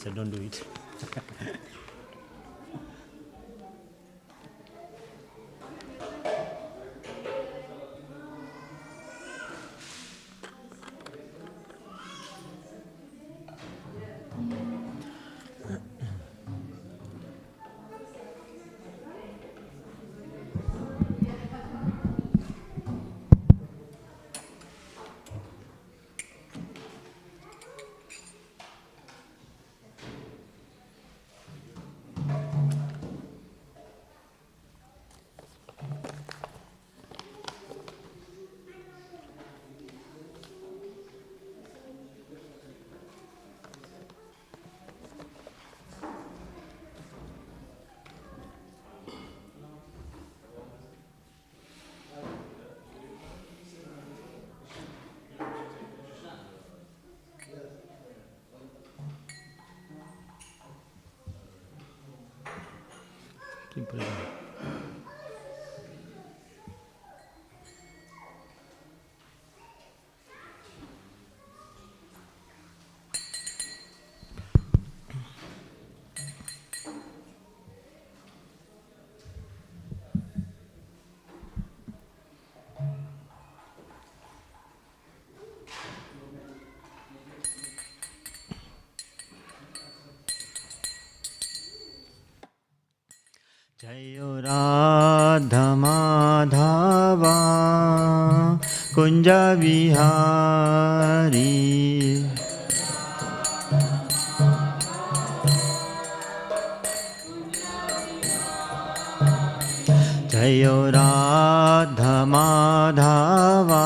so don't do it. Jayo Radha Madhava Kunja Vihari Jayo Radha Madhava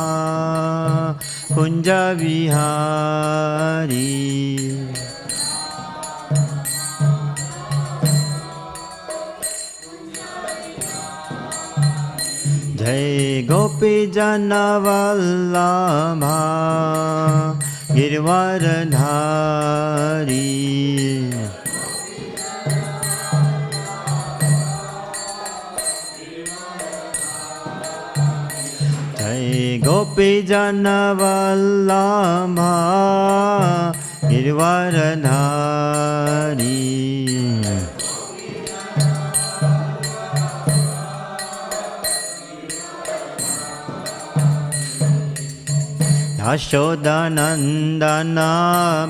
Kunja Vihari Jai Gopi Jana Vallabha Girvaradhari Jai Gopi Jana Vallabha Girvaradhari Yashodanandana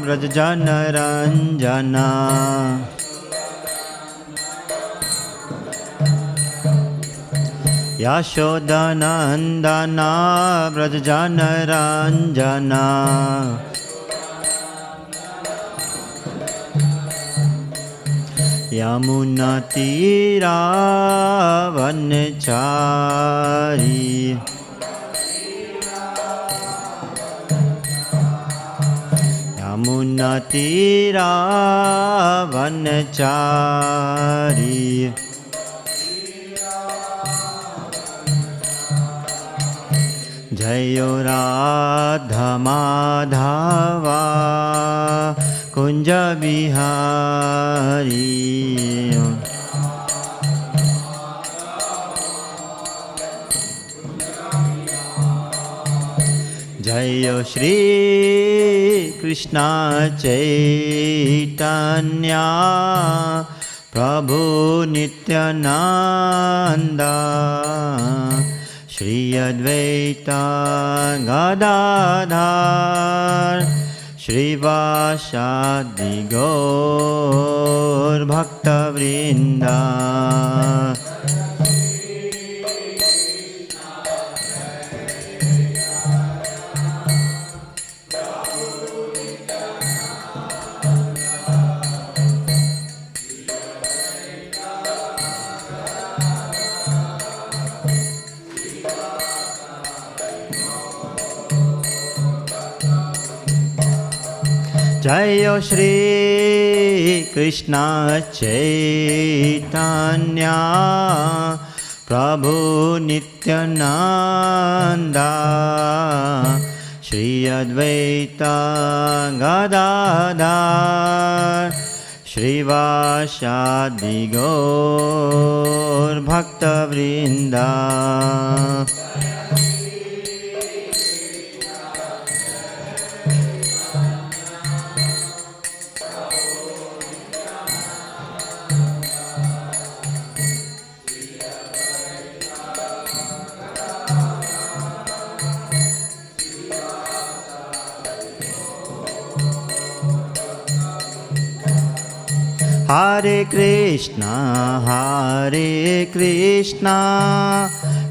Brajjana Ranjana Yashodanandana Brajjana Ranjana Yamuna Tira Vanchari Yamuna Tira Vanchari Jayo Radha Madhava Kunja Vihari Jayo Shri Krishna Chaitanya Prabhu Nityananda Shri Advaita Gadadhar Shri Vasadi Gaur Bhaktivinoda Jayo Shri Krishna Chaitanya Prabhu Nityananda Shri Advaita Gadadhar Shri Vasadi Gaur Bhaktivinoda Hare Krishna,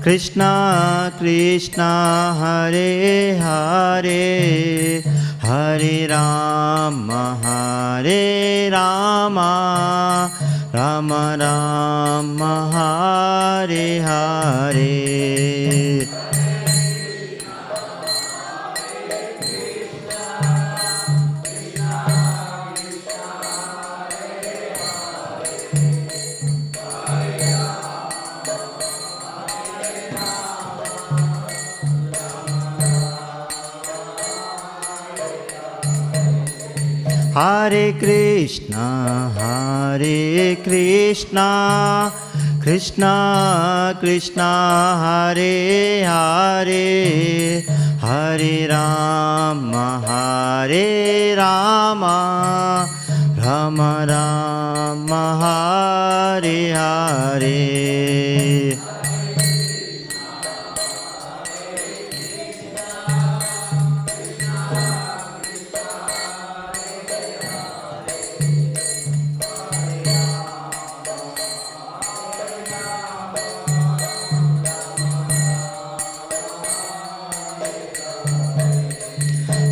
Krishna Krishna, Hare Hare, Hare Rama, Rama Rama, Hare Hare. Hare Krishna, Krishna Krishna, Hare Hare, Hare Rama, Rama Rama, Hare Hare.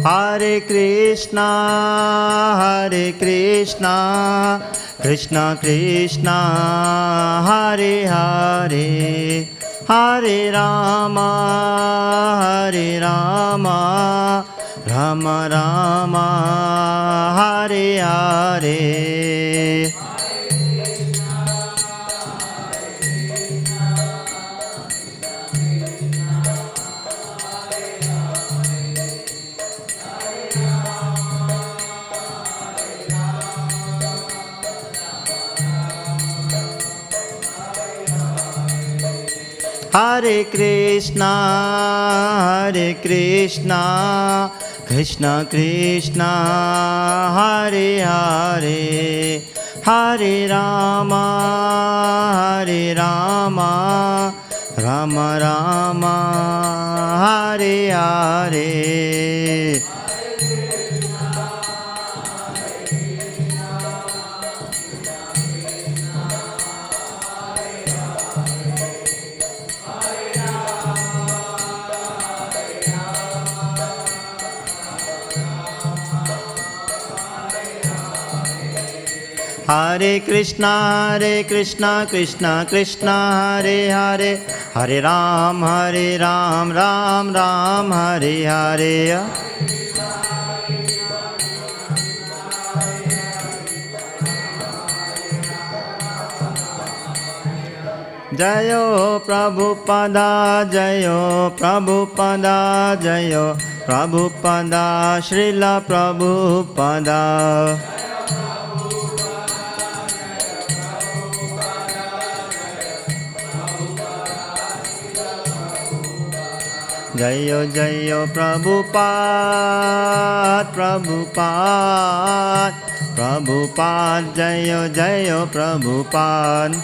Hare Krishna, Krishna Krishna, Hare Hare, Hare Rama, Rama Rama, Hare Hare. Hare Krishna, Krishna Krishna, Hare Hare, Hare Rama, Rama Rama, Hare Hare. Hare Krishna, Krishna Krishna, Hare Hare, Hare Ram, Ram Ram, Hare Hare. Jayo Prabhupada, Jayo Prabhupada, Jayo Prabhupada, Srila Prabhupada. Jayo Jayo Prabhupada, Prabhupada, Jayo Jayo Prabhupada.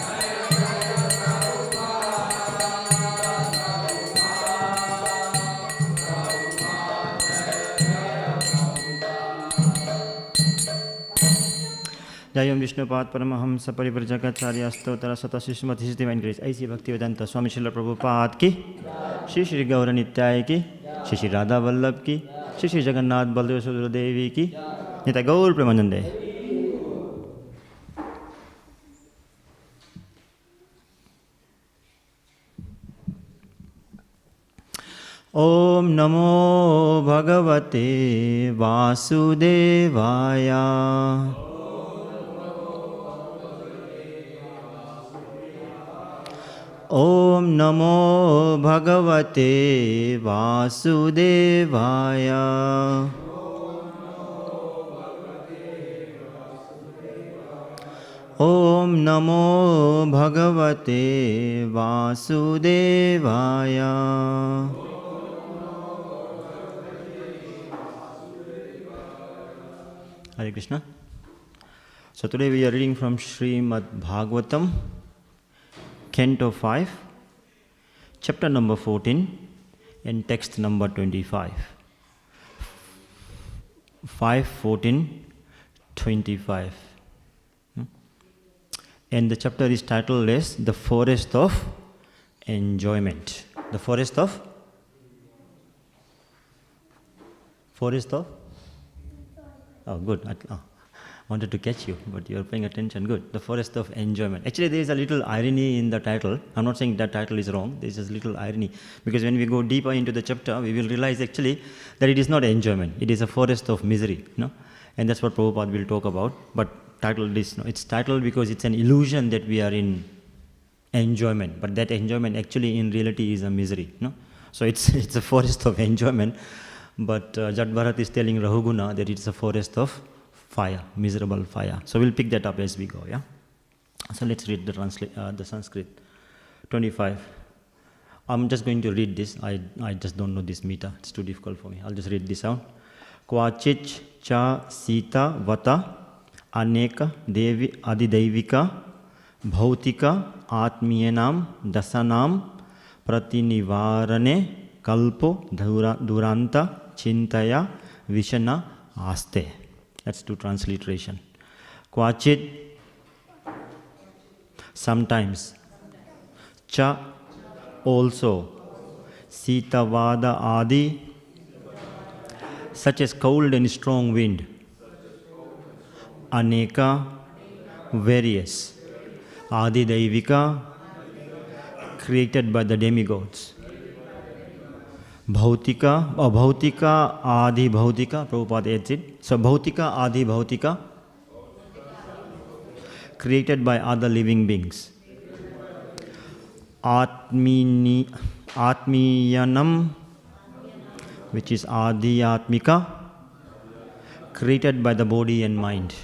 Jayam Vishnupad Paramahamsa Parivrajakacarya Stotra Sata Śrīmad Divine Grace I.C. Bhaktivedanta Swami Śrīla Prabhupada ki, Shri Shri Gaura Nityaya ki, Shri Shri Radha Vallabh ki, Shri Shri Jagannath Baldeva Subhadra Devi ki, Nitai Gaur Premanande. Om Namo Bhagavate Vasudevaya. Om Namo Bhagavate Vasudevaya. Om Namo Bhagavate Vasudevaya. Hare Krishna. So today we are reading from Śrīmad Bhāgavatam, Canto 5, chapter number 14, and text number 25. 5:14:25. And the chapter is titled as The Forest of Enjoyment. The Forest of? Forest of? Oh, good. I wanted to catch you, but you're paying attention. Good. The Forest of Enjoyment. Actually, there is a little irony in the title. I'm not saying that title is wrong. There is a little irony. Because when we go deeper into the chapter, we will realize actually that it is not enjoyment. It is a forest of misery. No? And that's what Prabhupada will talk about. But titled is, no, it's titled because it's an illusion that we are in enjoyment. But that enjoyment actually in reality is a misery. No? So it's a forest of enjoyment. But Jat Bharat is telling Rahuguna that it's a forest of fire, miserable fire. So we'll pick that up as we go, yeah? So let's read the Sanskrit. 25. I'm just going to read this. I just don't know this meter. It's too difficult for me. I'll just read this out. Kvachich cha sita vata aneka devi adidaivika bhautika atmiyanam dasanam pratinivarane kalpo duranta chintaya vishana aste. That's two transliteration. Kvachit, sometimes. Cha, also. Sitavada adi, such as cold and strong wind. Aneka, various. Adi Daivika, created by the demigods. Bhautika, or Bhautika, Adi Bhautika, Prabhupada adds it. So Bhautika, Adi Bhautika, created by other living beings. Atmiyanam, which is Adi Atmika, created by the body and mind.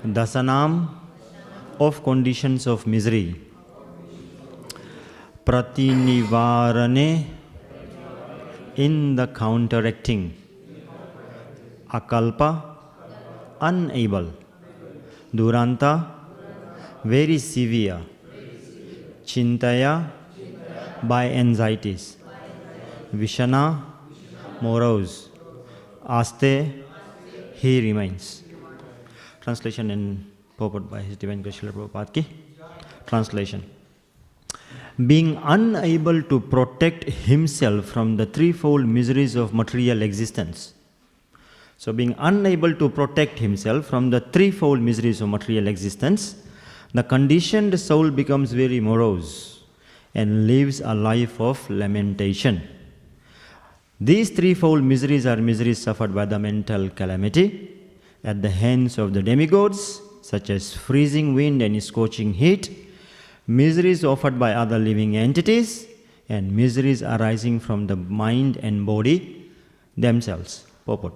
Dasanam, of conditions of misery. Pratinivarane, in the counteracting. Akalpa, unable. Duranta, very severe. Chintaya, by anxieties. Vishana, morose. Aste, he remains. Translation and purport by His Divine Grace Srila Prabhupada ki. Translation. Being unable to protect himself from the threefold miseries of material existence. So being unable to protect himself from the threefold miseries of material existence, the conditioned soul becomes very morose and lives a life of lamentation. These threefold miseries are miseries suffered by the mental calamity at the hands of the demigods, such as freezing wind and scorching heat, miseries offered by other living entities, and miseries arising from the mind and body themselves. Purport.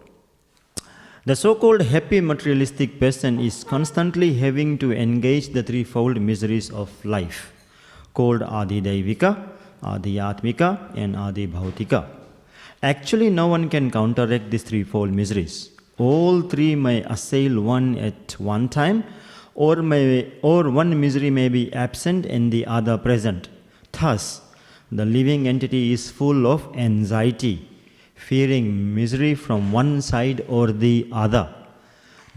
The so-called happy materialistic person is constantly having to engage the threefold miseries of life, called Adi Daivika, Adi Atmika, and Adi Bhautika. Actually, no one can counteract these threefold miseries. All three may assail one at one time, or one misery may be absent and the other present. Thus, the living entity is full of anxiety, fearing misery from one side or the other.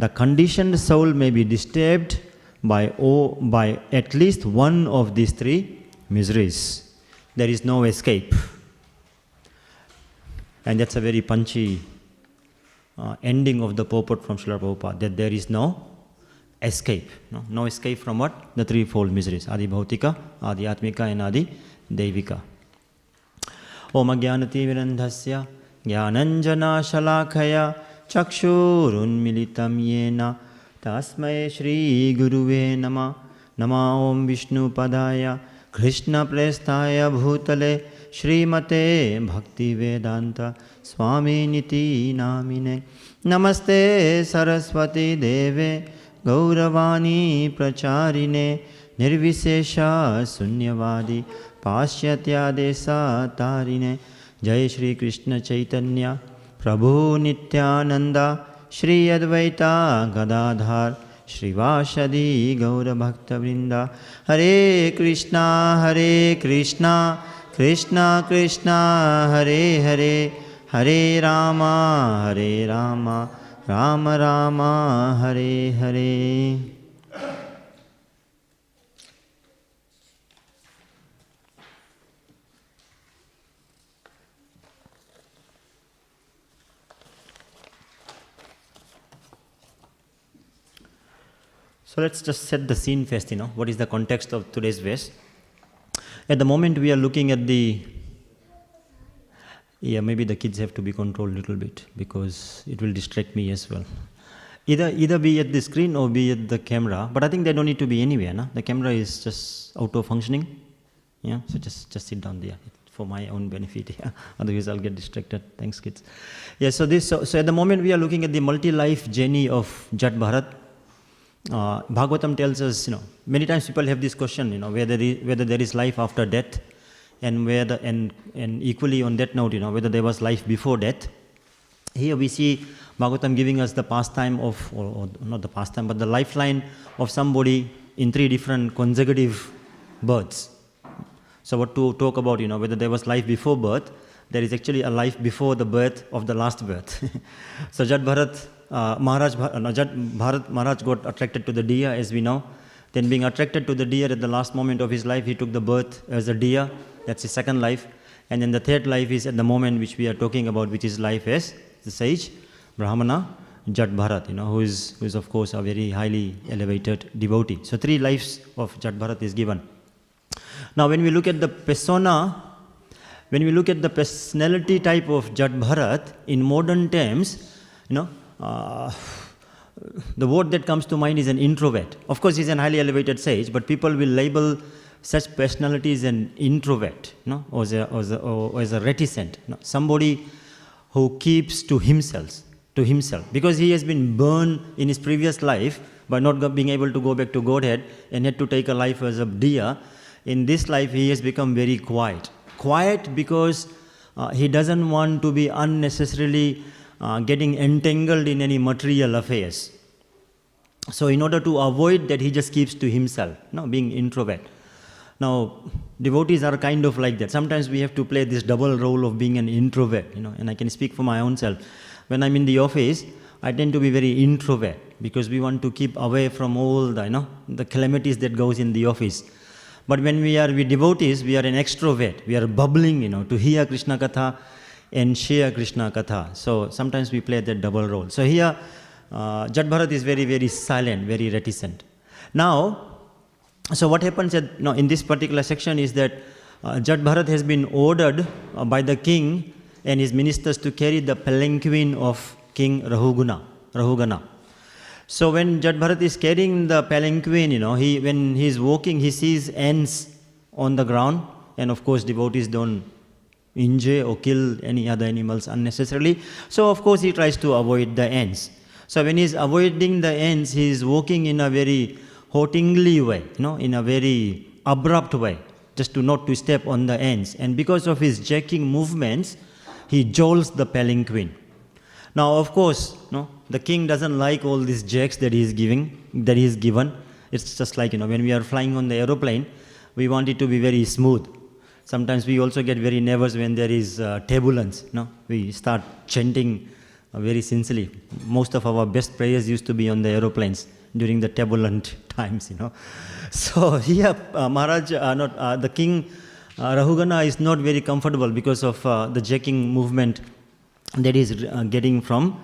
The conditioned soul may be disturbed by at least one of these three miseries. There is no escape. And that's a very punchy ending of the purport from Srila Prabhupada, that there is no escape. No escape from what? The threefold miseries. Adi Bhautika, Adi Atmika, and Adi Daivika. Om Ajnanati Virandhasya Jnananjana Shalakaya Chakshurunmilitam Yena Tasmai Shri Guruve Nama Nama Om Vishnu Padaya Krishna Prestaya Bhutale Śrīmate Bhaktivedanta Swami Niti Namine Namaste Saraswati Deve Gauravani Pracharine Nirvisesha Sunyavadi Pasyatya Desa Tarine Jai Shri Krishna Chaitanya Prabhu Nityananda Shri Advaita Gadadhar Shrivashadi Gaura Bhakta Vrinda Hare Krishna Krishna Krishna Hare Hare Hare Rama Rama Rama Hare Hare. So let's just set the scene first, what is the context of today's verse. At the moment we are looking at maybe the kids have to be controlled a little bit because it will distract me as well. Either be at the screen or be at the camera, but I think they don't need to be anywhere. No? The camera is just out of functioning. Yeah, so just sit down there for my own benefit. Yeah, otherwise I'll get distracted. Thanks, kids. Yeah, so at the moment we are looking at the multi-life journey of Jat Bharat. Bhagavatam tells us, many times people have this question, whether there is life after death, and and equally on that note, whether there was life before death. Here we see Bhagavatam giving us the pastime of, or not the pastime, but the lifeline of somebody in 3 different consecutive births. So what to talk about, whether there was life before birth, there is actually a life before the birth of the last birth. So Jat Bharat Maharaj got attracted to the deer, as we know. Then being attracted to the deer at the last moment of his life, he took the birth as a deer. That's his second life. And then the third life is at the moment which we are talking about, which is life as the sage, Brahmana, Jat Bharat, who is of course a very highly elevated devotee. So 3 lives of Jat Bharat is given. Now when we look at the persona, when we look at the personality type of Jat Bharat, in modern terms, the word that comes to mind is an introvert. Of course, he's an highly elevated sage, but people will label such personality as an introvert, or as a reticent, somebody who keeps to himself, because he has been burned in his previous life by not being able to go back to Godhead and had to take a life as a deer. In this life, he has become very quiet. Quiet because he doesn't want to be unnecessarily getting entangled in any material affairs. So in order to avoid that, he just keeps to himself, being introvert. Now, devotees are kind of like that. Sometimes we have to play this double role of being an introvert, and I can speak for my own self. When I'm in the office, I tend to be very introvert because we want to keep away from all the calamities that goes in the office. But when we are with devotees, we are an extrovert. We are bubbling, to hear Krishna Katha and share Krishna Katha. So sometimes we play that double role. So here, Jat Bharat is very, very silent, very reticent. Now, so what happens in this particular section is that Jat Bharat has been ordered by the king and his ministers to carry the palanquin of King Rahugana. So when Jat Bharat is carrying the palanquin, when he is walking, he sees ants on the ground, and of course devotees don't injure or kill any other animals unnecessarily. So of course he tries to avoid the ants. So when he is avoiding the ants, he is walking in a very haltingly way, in a very abrupt way, just not to step on the ants. And because of his jerking movements, he jolts the palanquin. Now, of course, the king doesn't like all these jerks that he is given. It's just like, when we are flying on the aeroplane, we want it to be very smooth. Sometimes we also get very nervous when there is turbulence. We start chanting very sincerely. Most of our best prayers used to be on the aeroplanes during the turbulent times. So here, the king Rahugana is not very comfortable because of the jerking movement that he is getting from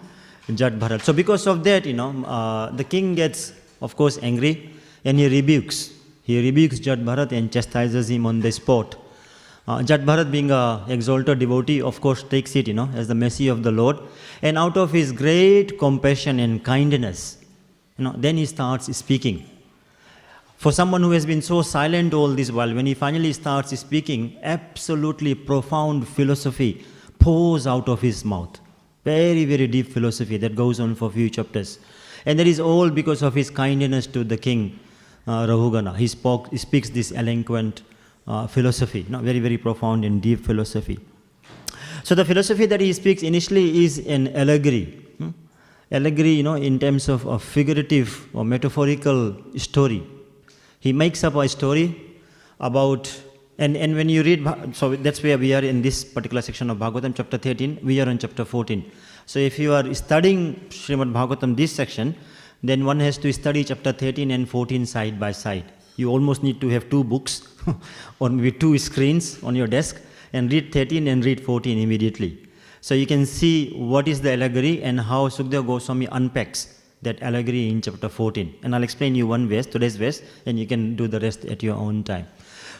Jat Bharat. So because of that, the king gets, of course, angry, and he rebukes Jat Bharat and chastises him on the spot. Jat Bharat, being an exalted devotee, of course, takes it, as the mercy of the Lord. And out of his great compassion and kindness, then he starts speaking. For someone who has been so silent all this while, when he finally starts speaking, absolutely profound philosophy pours out of his mouth. Very, very deep philosophy that goes on for a few chapters. And that is all because of his kindness to the king, Rahugana. He speaks this eloquent philosophy, very, very profound and deep philosophy. So the philosophy that he speaks initially is an allegory. Allegory, in terms of a figurative or metaphorical story. He makes up a story about, and when you read, so that's where we are in this particular section of Bhagavatam, chapter 13, we are on chapter 14. So if you are studying Śrīmad Bhāgavatam, this section, then one has to study chapter 13 and 14 side by side. You almost need to have 2 books or maybe 2 screens on your desk and read 13 and read 14 immediately. So you can see what is the allegory and how Sukadeva Goswami unpacks that allegory in chapter 14. And I'll explain you one verse, today's verse, and you can do the rest at your own time.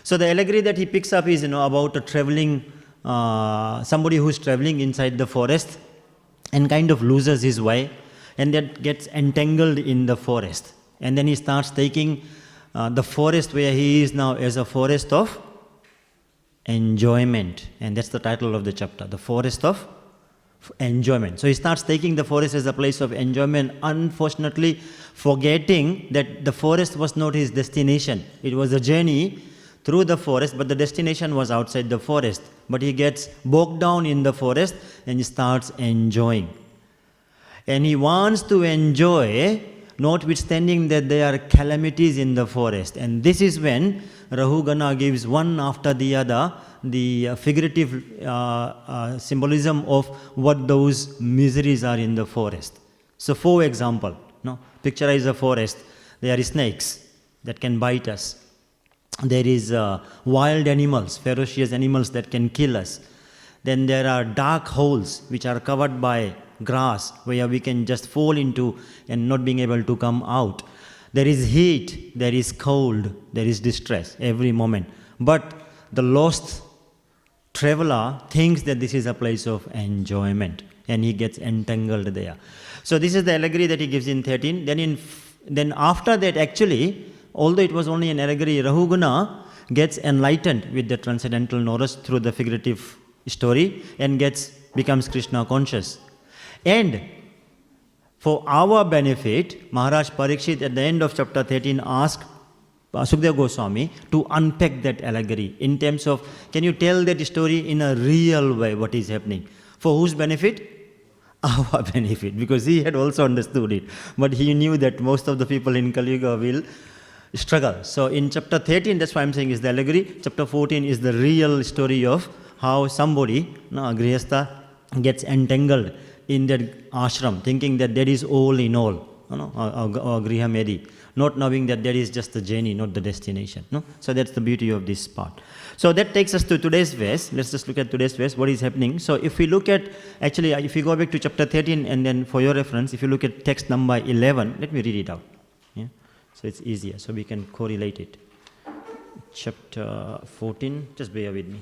So the allegory that he picks up is, about a traveling, somebody who's traveling inside the forest and kind of loses his way, and that gets entangled in the forest. And then he starts taking the forest where he is now as a forest of enjoyment. And that's the title of the chapter, the forest of enjoyment. So he starts taking the forest as a place of enjoyment, unfortunately forgetting that the forest was not his destination. It was a journey through the forest, but the destination was outside the forest. But he gets bogged down in the forest and he starts enjoying. And he wants to enjoy, notwithstanding that there are calamities in the forest. And this is when Rahugana gives one after the other the figurative symbolism of what those miseries are in the forest. So for example, picturize a forest. There are snakes that can bite us. There is wild animals, ferocious animals that can kill us. Then there are dark holes which are covered by grass where we can just fall into and not being able to come out. There is heat, there is cold, there is distress every moment. But the lost traveler thinks that this is a place of enjoyment and he gets entangled there. So this is the allegory that he gives in 13. Then after that, actually, although it was only an allegory, Rahugana gets enlightened with the transcendental knowledge through the figurative story and becomes Krishna conscious. And for our benefit, Maharaj Parikshit at the end of chapter 13 asked Sukadeva Goswami to unpack that allegory in terms of, can you tell that story in a real way, what is happening? For whose benefit? Our benefit, because he had also understood it. But he knew that most of the people in Kali Yuga will struggle. So in chapter 13, that's why I'm saying is the allegory. Chapter 14 is the real story of how somebody, a Grihastha, gets entangled in that ashram, thinking that that is all in all, or Griha Medi, not knowing that that is just the journey, not the destination. So that's the beauty of this part. So that takes us to today's verse. Let's just look at today's verse, what is happening. So if we look at, actually, if you go back to chapter 13, and then for your reference, if you look at text number 11, let me read it out. So it's easier, so we can correlate it. Chapter 14, just bear with me.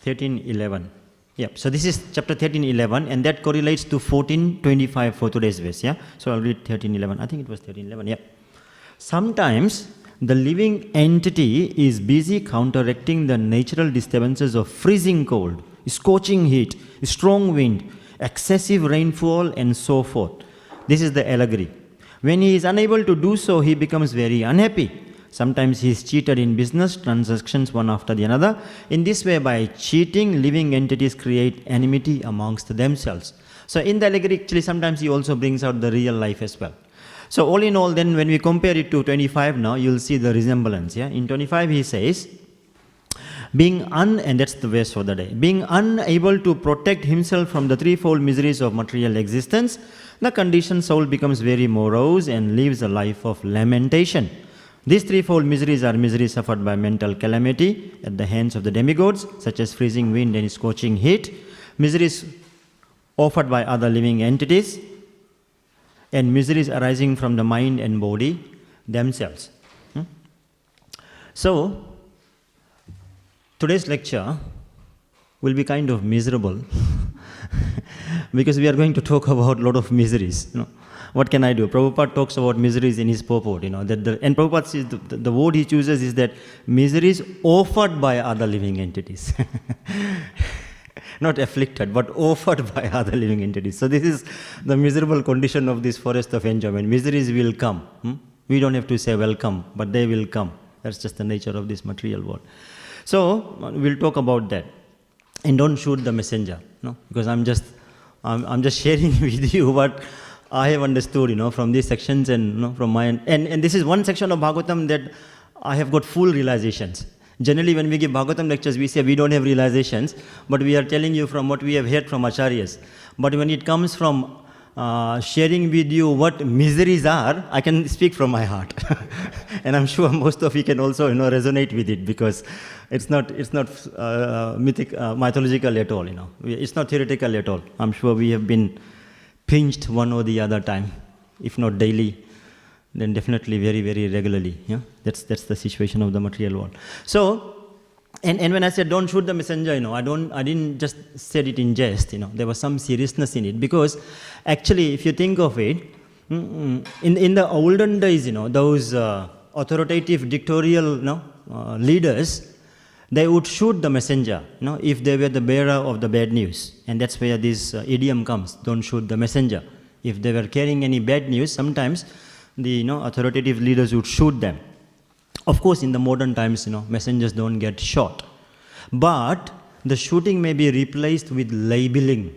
13:11. So this is chapter 13:11, and that correlates to 14:25 for today's verse. So I'll read 13:11. I think it was 13:11. Sometimes the living entity is busy counteracting the natural disturbances of freezing cold, scorching heat, strong wind, excessive rainfall, and so forth. This is the allegory. When he is unable to do so, he becomes very unhappy. Sometimes he is cheated in business transactions one after the another. In this way, by cheating, living entities create enmity amongst themselves. So in the allegory, actually, sometimes he also brings out the real life as well. So all in all, then when we compare it to 25 now, you'll see the resemblance. In 25 he says, and that's the verse for the day, being unable to protect himself from the threefold miseries of material existence, the conditioned soul becomes very morose and lives a life of lamentation. These threefold miseries are miseries suffered by mental calamity at the hands of the demigods, such as freezing wind and scorching heat, miseries offered by other living entities, and miseries arising from the mind and body themselves. So, today's lecture will be kind of miserable because we are going to talk about a lot of miseries. What can I do? Prabhupada talks about miseries in his purport, and Prabhupada says the word he chooses is that miseries offered by other living entities. Not afflicted, but offered by other living entities. So this is the miserable condition of this forest of enjoyment. Miseries will come. We don't have to say welcome, but they will come. That's just the nature of this material world. So we'll talk about that. And don't shoot the messenger, because I'm just sharing with you what I have understood, from these sections and from my and this is one section of Bhagavatam that I have got full realizations. Generally, when we give Bhagavatam lectures, we say we don't have realizations, but we are telling you from what we have heard from Acharyas. But when it comes from sharing with you what miseries are, I can speak from my heart, and I'm sure most of you can also resonate with it, because it's not mythological at all. It's not theoretical at all. I'm sure we have been pinched one or the other time, if not daily, then definitely very, very regularly. Yeah, that's the situation of the material world. So, and when I said don't shoot the messenger, I didn't just said it in jest. There was some seriousness in it, because actually, if you think of it, in the olden days, those authoritative dictatorial leaders, they would shoot the messenger, if they were the bearer of the bad news. And that's where this idiom comes, don't shoot the messenger. If they were carrying any bad news, sometimes the authoritative leaders would shoot them. Of course, in the modern times, messengers don't get shot. But the shooting may be replaced with labeling.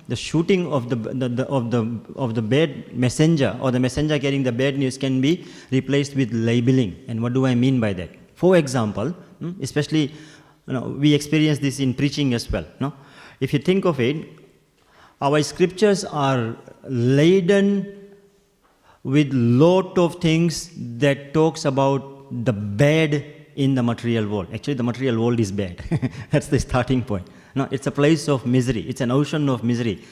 The shooting of the bad messenger, or the messenger carrying the bad news, can be replaced with labeling. And what do I mean by that? For example, especially we experience this in preaching as well. If you think of it, our scriptures are laden with lot of things that talks about the bad in the material world. Actually, the material world is bad. That's the starting point. It's a place of misery. It's an ocean of misery.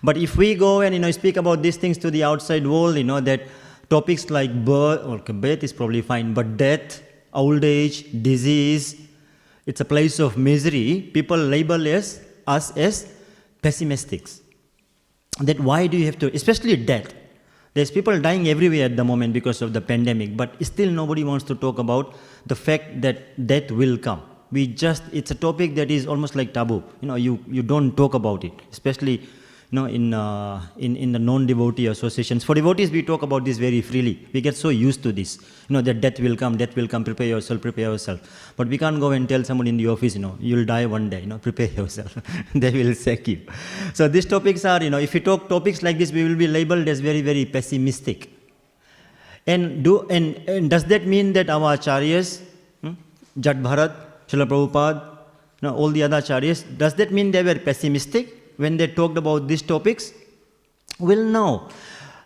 But if we go and speak about these things to the outside world, that topics like birth is probably fine, but death, old age, disease, it's a place of misery. People label us as pessimistics. That why do you have to, especially death. There's people dying everywhere at the moment because of the pandemic, but still nobody wants to talk about the fact that death will come. It's a topic that is almost like taboo. You don't talk about it, especially in the non-devotee associations. For devotees, we talk about this very freely. We get so used to this, that death will come, prepare yourself. But we can't go and tell someone in the office, you'll die one day, prepare yourself. They will sack you. So these topics are, if you talk topics like this, we will be labeled as very, very pessimistic. And does that mean that our acharyas, Jat Bharat, Srila Prabhupada, all the other acharyas, does that mean they were pessimistic when they talked about these topics? Well, no.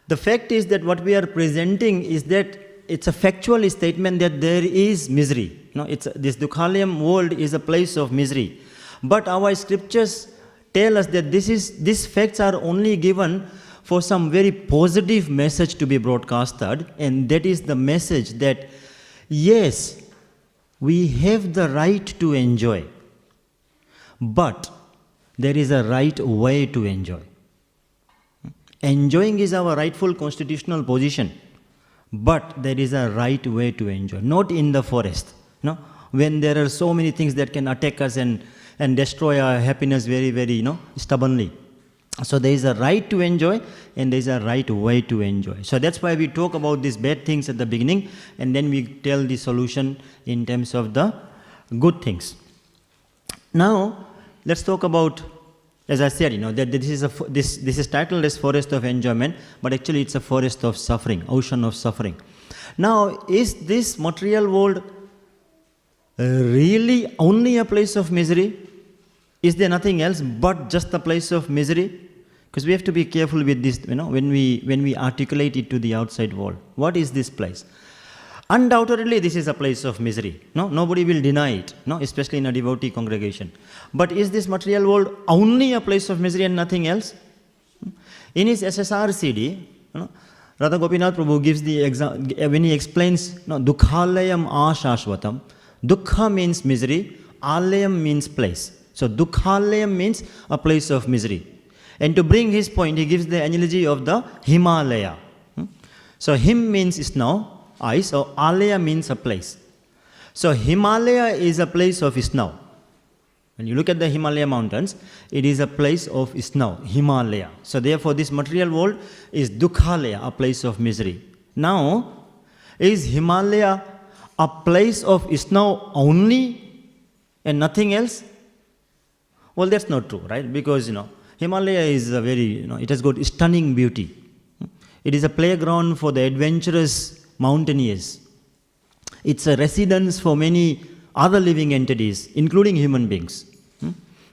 The fact is that what we are presenting is that it's a factual statement that there is misery. This Dukhalayam world is a place of misery. But our scriptures tell us that these facts are only given for some very positive message to be broadcasted, and that is the message that, yes, we have the right to enjoy, but there is a right way to enjoy. Enjoying is our rightful constitutional position, but there is a right way to enjoy. Not in the forest, when there are so many things that can attack us and destroy our happiness very, very, stubbornly. So there is a right to enjoy, and there is a right way to enjoy. So that's why we talk about these bad things at the beginning, and then we tell the solution in terms of the good things. Now, let's talk about, as I said, that this is titled as Forest of Enjoyment, but actually it's a forest of suffering, ocean of suffering. Now, is this material world really only a place of misery? Is there nothing else but just a place of misery? Because we have to be careful with this, when we articulate it to the outside world. What is this place? Undoubtedly, this is a place of misery. Nobody will deny it, especially in a devotee congregation. But is this material world only a place of misery and nothing else? In his SSR CD, Radha Gopinath Prabhu gives the example, when he explains, Dukhalayam ashashvatam. Dukha means misery, alayam means place. So Dukhalayam means a place of misery. And to bring his point, he gives the analogy of the Himalaya. So Him means snow, ice, or Alaya means a place. So Himalaya is a place of snow. When you look at the Himalaya mountains, it is a place of snow, Himalaya. So therefore this material world is Dukhalaya, a place of misery. Now, is Himalaya a place of snow only and nothing else? Well, that's not true, right? Because, Himalaya is a very, it has got stunning beauty. It is a playground for the adventurous mountaineers. It's a residence for many other living entities, including human beings.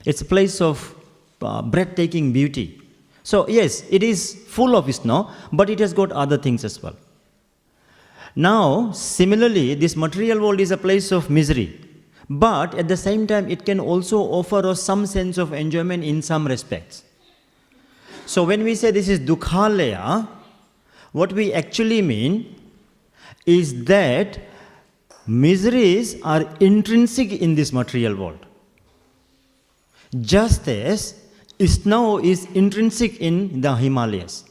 It's a place of breathtaking beauty. So, yes, it is full of snow, but it has got other things as well. Now, similarly, this material world is a place of misery. But at the same time, it can also offer us some sense of enjoyment in some respects. So when we say this is Dukhalaya, what we actually mean is that miseries are intrinsic in this material world. Just as snow is intrinsic in the Himalayas.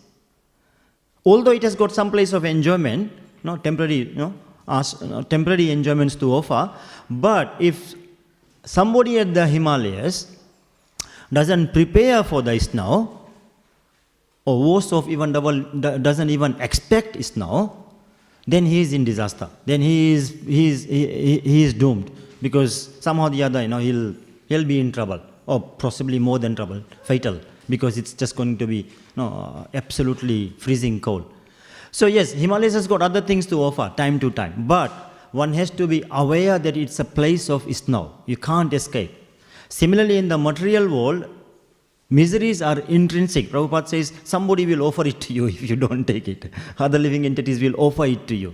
Although it has got some place of enjoyment, temporary enjoyments to offer, but if somebody at the Himalayas doesn't prepare for the snow, or worse off, even doesn't even expect snow, then he is in disaster. Then he is doomed, because somehow or the other, he'll be in trouble, or possibly more than trouble, fatal, because it's just going to be absolutely freezing cold. So yes, Himalayas has got other things to offer time to time, but one has to be aware that it's a place of snow. You can't escape. Similarly, in the material world, miseries are intrinsic. Prabhupada says somebody will offer it to you if you don't take it. Other living entities will offer it to you.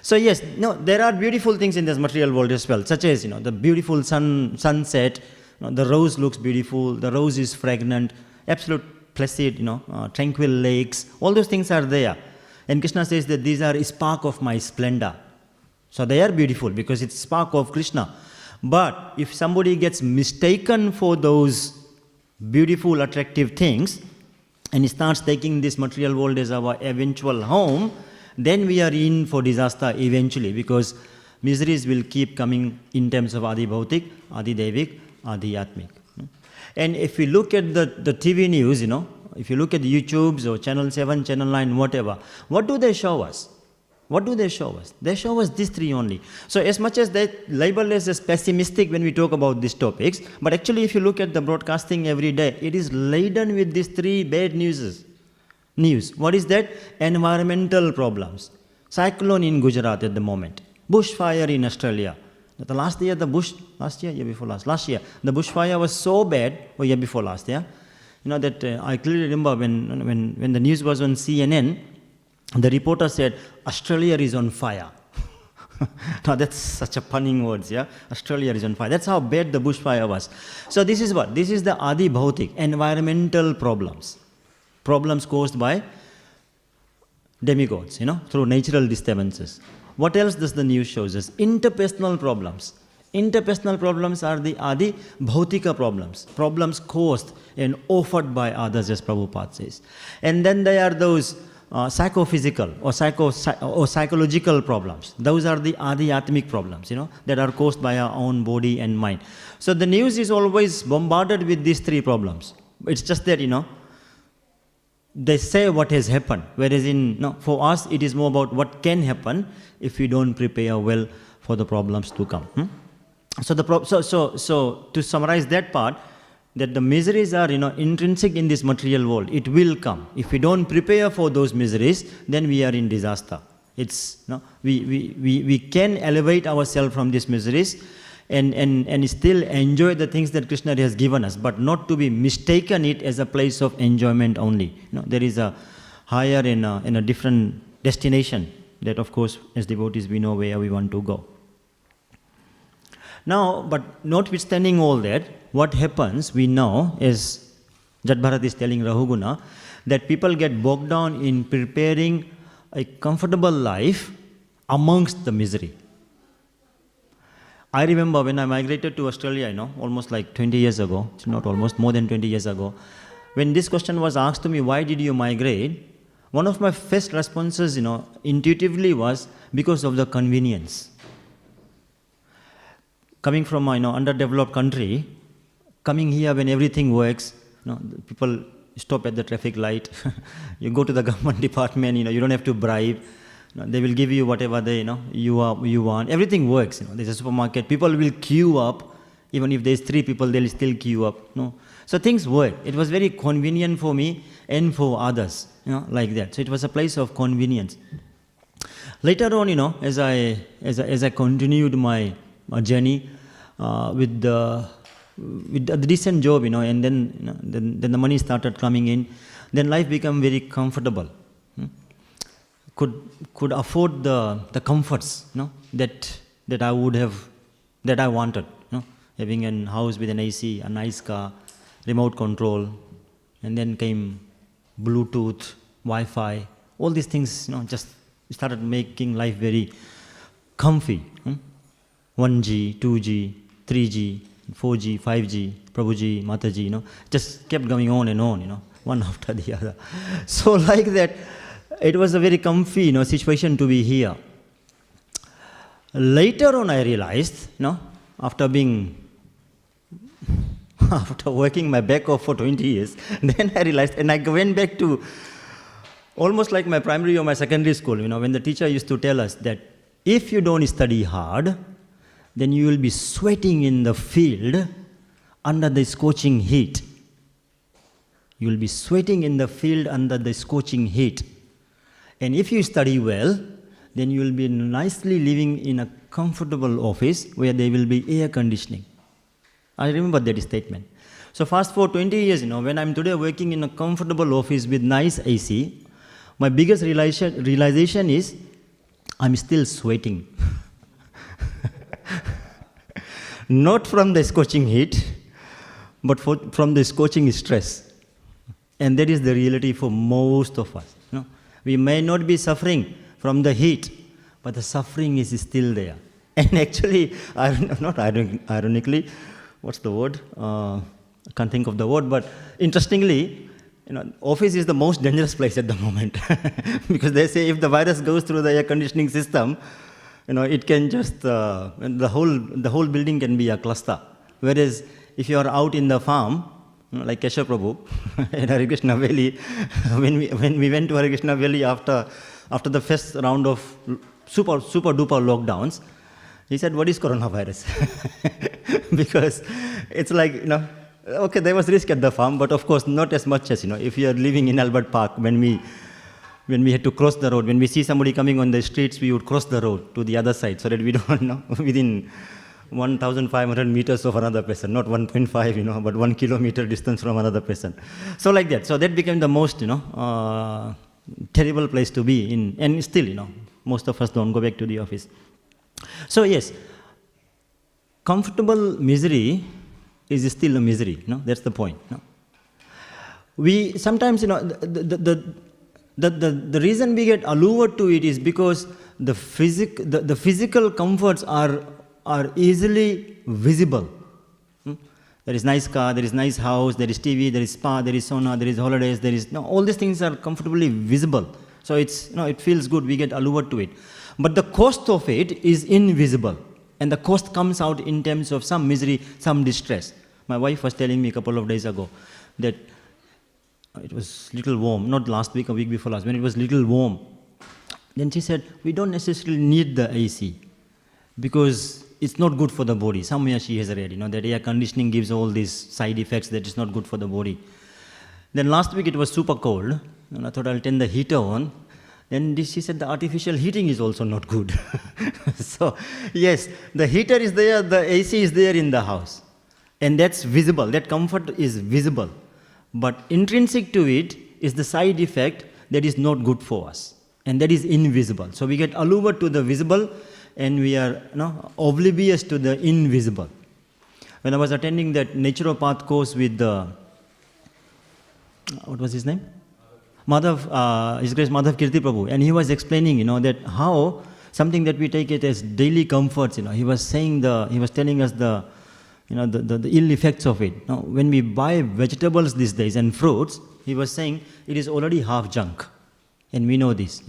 So yes, there are beautiful things in this material world as well, such as the beautiful sunset. The rose looks beautiful. The rose is fragrant, absolute placid, tranquil lakes. All those things are there. And Krishna says that these are a spark of my splendor. So they are beautiful because it's spark of Krishna. But if somebody gets mistaken for those beautiful, attractive things, and starts taking this material world as our eventual home, then we are in for disaster eventually, because miseries will keep coming in terms of Adi Bhautik, Adi Devik, Adi Atmik. And if we look at the TV news, if you look at the YouTubes or Channel 7, Channel 9, whatever, what do they show us? What do they show us? They show us these three only. So as much as they label us as pessimistic when we talk about these topics, but actually if you look at the broadcasting every day, it is laden with these three bad news. What is that? Environmental problems. Cyclone in Gujarat at the moment. Bushfire in Australia. Last year, the bushfire was so bad, or year before last, that I clearly remember when the news was on CNN, the reporter said, Australia is on fire. Now that's such a punning words, Australia is on fire. That's how bad the bushfire was. So this is what? This is the Adi Bhautik, environmental problems. Problems caused by demigods, through natural disturbances. What else does the news shows us? Interpersonal problems. Interpersonal problems are the Adi Bhautika problems. Problems caused and offered by others, as Prabhupada says. And then there are those psychophysical or psychological problems. Those are the Adi-atmic problems, that are caused by our own body and mind. So the news is always bombarded with these three problems. It's just that, they say what has happened, whereas for us it is more about what can happen if we don't prepare well for the problems to come. So to summarize that part, that the miseries are intrinsic in this material world. It will come. If we don't prepare for those miseries, then we are in disaster. It's we can elevate ourselves from these miseries and still enjoy the things that Krishna has given us, but not to be mistaken it as a place of enjoyment only. There is a higher and a different destination that, of course, as devotees we know where we want to go. Now, but notwithstanding all that, what happens, we know, as Jat Bharat is telling Rahuguna, that people get bogged down in preparing a comfortable life amongst the misery. I remember when I migrated to Australia, almost like 20 years ago, it's not almost, more than 20 years ago, when this question was asked to me, why did you migrate? One of my first responses, intuitively was because of the convenience. Coming from an underdeveloped country, coming here when everything works, people stop at the traffic light, you go to the government department, you don't have to bribe, they will give you whatever you want, everything works, there's a supermarket, people will queue up, even if there's 3 people, they'll still queue up, So things work. It was very convenient for me and for others, like that. So it was a place of convenience. Later on, as I continued my journey with a decent job, and then the money started coming in, then life became very comfortable. Could afford the comforts, that I would have, that I wanted, having a house with an AC, a nice car, remote control, and then came Bluetooth, Wi-Fi, all these things, just started making life very comfy. 1G, 2G, 3G, 4G, 5G, Prabhuji, Mataji, just kept going on and on, one after the other. So like that, it was a very comfy, situation to be here. Later on I realized, after working my back off for 20 years, then I realized, and I went back to almost like my primary or my secondary school, when the teacher used to tell us that if you don't study hard, then you will be sweating in the field under the scorching heat. You will be sweating in the field under the scorching heat. And if you study well, then you will be nicely living in a comfortable office where there will be air conditioning. I remember that statement. So fast forward 20 years, when I'm today working in a comfortable office with nice AC, my biggest realization is I'm still sweating. Not from the scorching heat, but from the scorching stress. And that is the reality for most of us. We may not be suffering from the heat, but the suffering is still there. And actually, not ironically, what's the word? I can't think of the word, but interestingly, office is the most dangerous place at the moment. Because they say if the virus goes through the air conditioning system, it can just, the whole building can be a cluster. Whereas if you are out in the farm, like Keshav Prabhu in Hare Krishna Valley, when we went to Hare Krishna Valley after the first round of super duper lockdowns, he said, what is coronavirus? Because it's like, okay, there was risk at the farm, but of course not as much as, if you are living in Albert Park, when we had to cross the road, when we see somebody coming on the streets, we would cross the road to the other side so that we don't, within 1,500 meters of another person, not 1.5, but 1 kilometer distance from another person. So like that. So that became the most, terrible place to be in. And still, most of us don't go back to the office. So yes, comfortable misery is still a misery. That's the point. We sometimes, the reason we get allured to it is because the physical comforts are easily visible. There is nice car, there is nice house, there is TV, there is spa, there is sauna, there is holidays, there is all these things are comfortably visible. So it's it feels good, we get allured to it. But the cost of it is invisible, and the cost comes out in terms of some misery, some distress. My wife was telling me a couple of days ago that it was little warm, not last week, a week before last, when it was little warm. Then she said, we don't necessarily need the AC because it's not good for the body. Somewhere she has read, that air conditioning gives all these side effects that is not good for the body. Then last week it was super cold, and I thought I'll turn the heater on. Then she said the artificial heating is also not good. So yes, the heater is there, the AC is there in the house. And that's visible, that comfort is visible. But intrinsic to it is the side effect that is not good for us. And that is invisible. So we get allured to the visible and we are oblivious to the invisible. When I was attending that naturopath course with what was his name? His Grace Madhav Kirti Prabhu. And he was explaining, that how something that we take it as daily comforts, he was saying he was telling us the ill effects of it. Now, when we buy vegetables these days and fruits, he was saying it is already half junk. And we know this,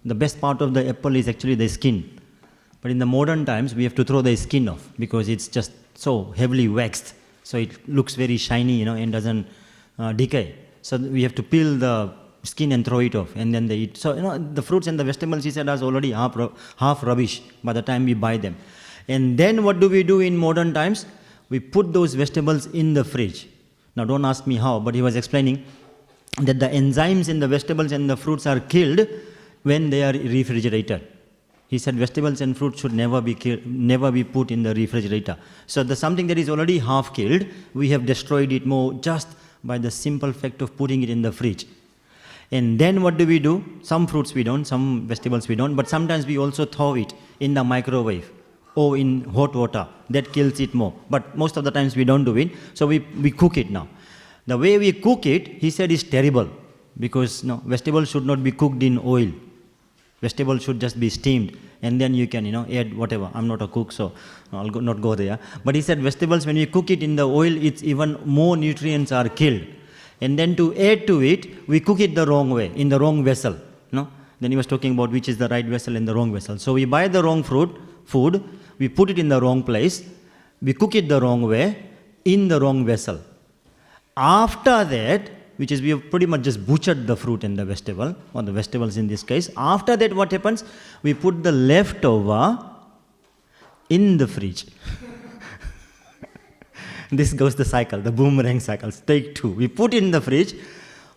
The best part of the apple is actually the skin. But in the modern times, we have to throw the skin off because it's just so heavily waxed. So it looks very shiny, and doesn't decay. So we have to peel the skin and throw it off, and then they eat. So, the fruits and the vegetables, he said, are already half rubbish by the time we buy them. And then what do we do in modern times? We put those vegetables in the fridge. Now, don't ask me how, but he was explaining that the enzymes in the vegetables and the fruits are killed when they are refrigerated. He said vegetables and fruits should never be put in the refrigerator. So something that is already half killed, we have destroyed it more just by the simple fact of putting it in the fridge. And then what do? Some fruits we don't, some vegetables we don't, but sometimes we also thaw it in the microwave or in hot water. That kills it more. But most of the times we don't do it, so we cook it now. The way we cook it, he said, is terrible because vegetables should not be cooked in oil. Vegetables should just be steamed, and then you can add whatever. I'm not a cook, so I'll not go there. But he said vegetables, when we cook it in the oil, it's even more nutrients are killed. And then to add to it, we cook it the wrong way, in the wrong vessel. Then he was talking about which is the right vessel and the wrong vessel. So we buy the wrong food, we put it in the wrong place, we cook it the wrong way, in the wrong vessel. After that, which is we have pretty much just butchered the fruit and the vegetable, or the vegetables in this case. After that, what happens? We put the leftover in the fridge. This goes the cycle, the boomerang cycle. Take two. We put in the fridge,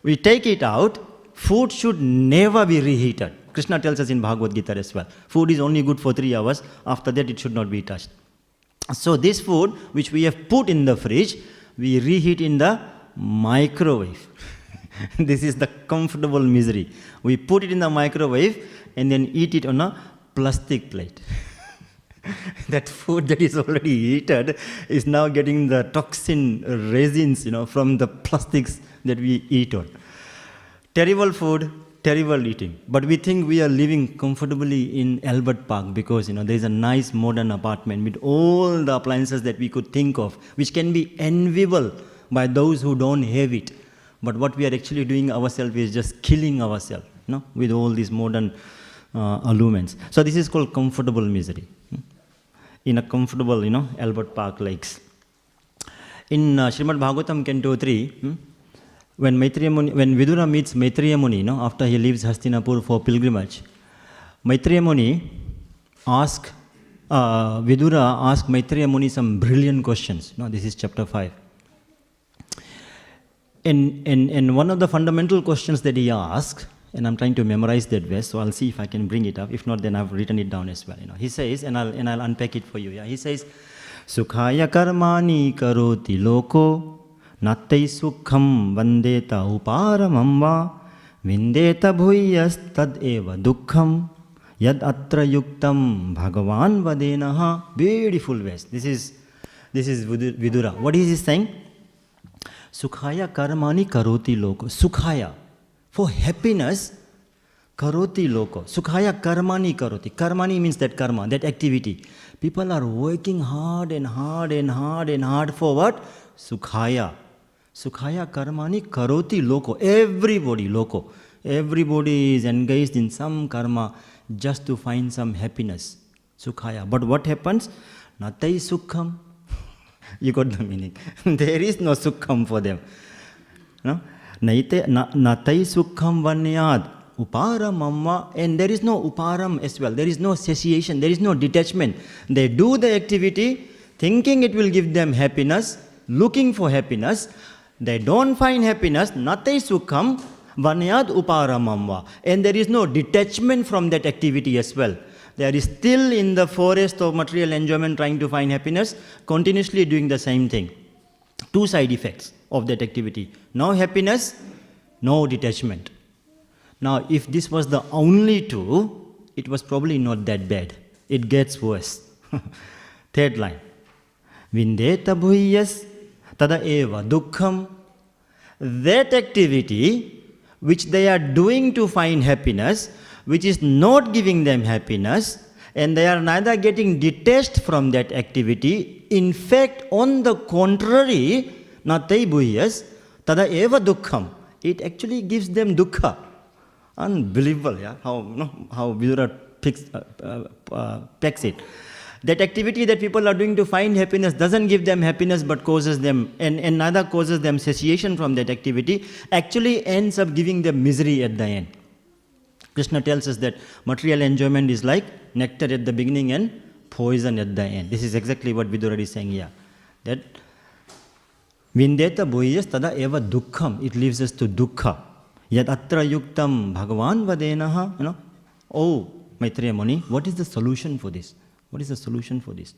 we take it out. Food should never be reheated. Krishna tells us in Bhagavad Gita as well. Food is only good for 3 hours. After that, it should not be touched. So this food, which we have put in the fridge, we reheat in the microwave. This is the comfortable misery. We put it in the microwave and then eat it on a plastic plate. That food that is already heated is now getting the toxin resins, from the plastics that we eat on. Terrible food, terrible eating. But we think we are living comfortably in Albert Park because, there is a nice modern apartment with all the appliances that we could think of, which can be enviable by those who don't have it. But what we are actually doing ourselves is just killing ourselves, with all these modern allurements. So this is called comfortable misery. In a comfortable, Albert Park lakes. In Śrīmad Bhāgavatam, Canto 3, when Vidura meets Maitreya Muni, after he leaves Hastinapur for pilgrimage, Maitreya Muni Vidura asked Maitreya Muni some brilliant questions. This is chapter 5. And one of the fundamental questions that he asked, and I'm trying to memorize that verse, so I'll see if I can bring it up. If not, then I've written it down as well. He says, and I'll unpack it for you. He says, Sukhaya karmani karoti loko nattai sukham vandeta uparamam va vindeta bhuyas tad eva dukkham yad atra yuktam bhagavan vadenaha. Beautiful verse. This is Vidura. What is he saying? Sukhaya karmani karoti loko. Sukhaya. For happiness, karoti loko. Sukhaya karmani karoti. Karmani means that karma, that activity. People are working hard and hard and hard and hard for what? Sukhaya. Sukhaya karmani karoti loko. Everybody loko. Everybody is engaged in some karma just to find some happiness. Sukhaya. But what happens? Natai sukham. You got the meaning. There is no sukham for them. Natai sukham vanyad uparamamma, and there is no uparam as well. There is no cessation, there is no detachment. They do the activity thinking it will give them happiness, looking for happiness. They don't find happiness. Natai sukham vanyad uparamamma, and there is no detachment from that activity as well. They are still in the forest of material enjoyment trying to find happiness, continuously doing the same thing. Two side effects of that activity. No happiness, no detachment. Now, if this was the only two, it was probably not that bad. It gets worse. Third line. Vindeta bhuiyas tada eva dukkham. That activity which they are doing to find happiness, which is not giving them happiness, and they are neither getting detached from that activity. In fact, on the contrary, natai bhuiyas tada eva dukkham. It actually gives them dukkha. Unbelievable, yeah? How Vidura pecks it. That activity that people are doing to find happiness doesn't give them happiness, but causes them, and neither causes them cessation from that activity, actually ends up giving them misery at the end. Krishna tells us that material enjoyment is like nectar at the beginning and poison at the end. This is exactly what Vidura is saying here. That Vindeta bhuiyas tada eva dukkham. It leaves us to dukkha. Yad atra yuktam bhagavan vadenaha. Oh, Maitreya Muni, what is the solution for this? What is the solution for this?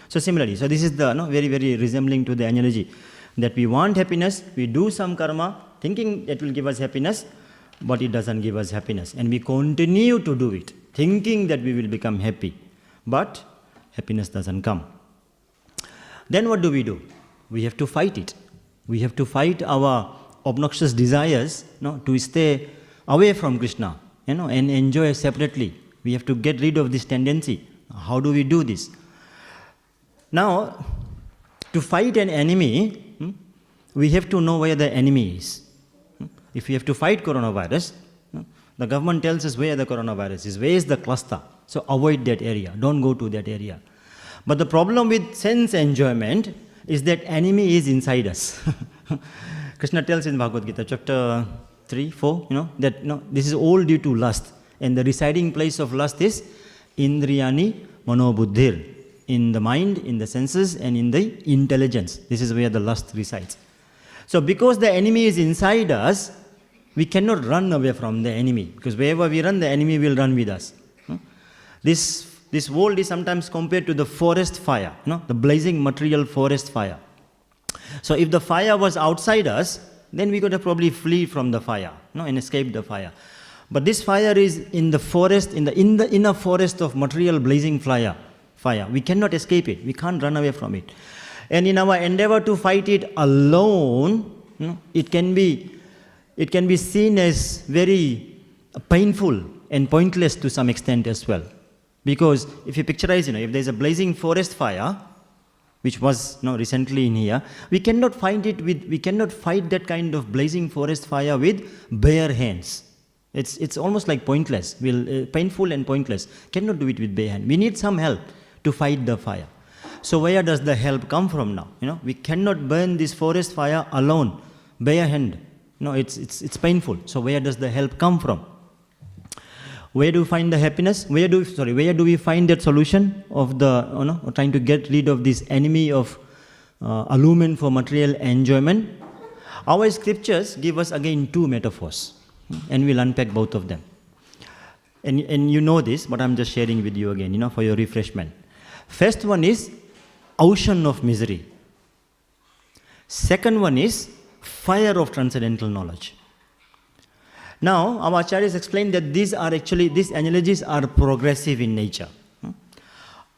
So similarly, so this is the very, very resembling to the analogy that we want happiness, we do some karma, thinking it will give us happiness, but it doesn't give us happiness. And we continue to do it, thinking that we will become happy. But happiness doesn't come. Then what do? We have to fight it. We have to fight our obnoxious desires, to stay away from Krishna, and enjoy separately. We have to get rid of this tendency. How do we do this? Now, to fight an enemy, we have to know where the enemy is. If we have to fight coronavirus, the government tells us where the coronavirus is, where is the cluster. So avoid that area, don't go to that area. But the problem with sense enjoyment is that enemy is inside us. Krishna tells in Bhagavad Gita, chapter 3, 4, that this is all due to lust. And the residing place of lust is Indriyani Manobuddhir, in the mind, in the senses, and in the intelligence. This is where the lust resides. So because the enemy is inside us, we cannot run away from the enemy. Because wherever we run, the enemy will run with us. This world is sometimes compared to the forest fire, the blazing material forest fire. So if the fire was outside us, then we could have probably flee from the fire, and escape the fire. But this fire is in the forest, in the inner forest of material blazing fire. We cannot escape it. We can't run away from it. And in our endeavor to fight it alone, it can be seen as very painful and pointless to some extent as well. Because if you picturize, if there's a blazing forest fire, which was recently in here, we cannot fight that kind of blazing forest fire with bare hands. It's almost like pointless, painful and pointless. Cannot do it with bare hand. We need some help to fight the fire. So where does the help come from now? We cannot burn this forest fire alone, bare hand. It's painful. So where does the help come from? Where do we find the happiness? Where do we find that solution of the trying to get rid of this enemy of allurement for material enjoyment? Our scriptures give us again two metaphors, and we'll unpack both of them. And you know this, but I'm just sharing with you again, for your refreshment. First one is ocean of misery. Second one is fire of transcendental knowledge. Now, our acharyas explain that these analogies are progressive in nature.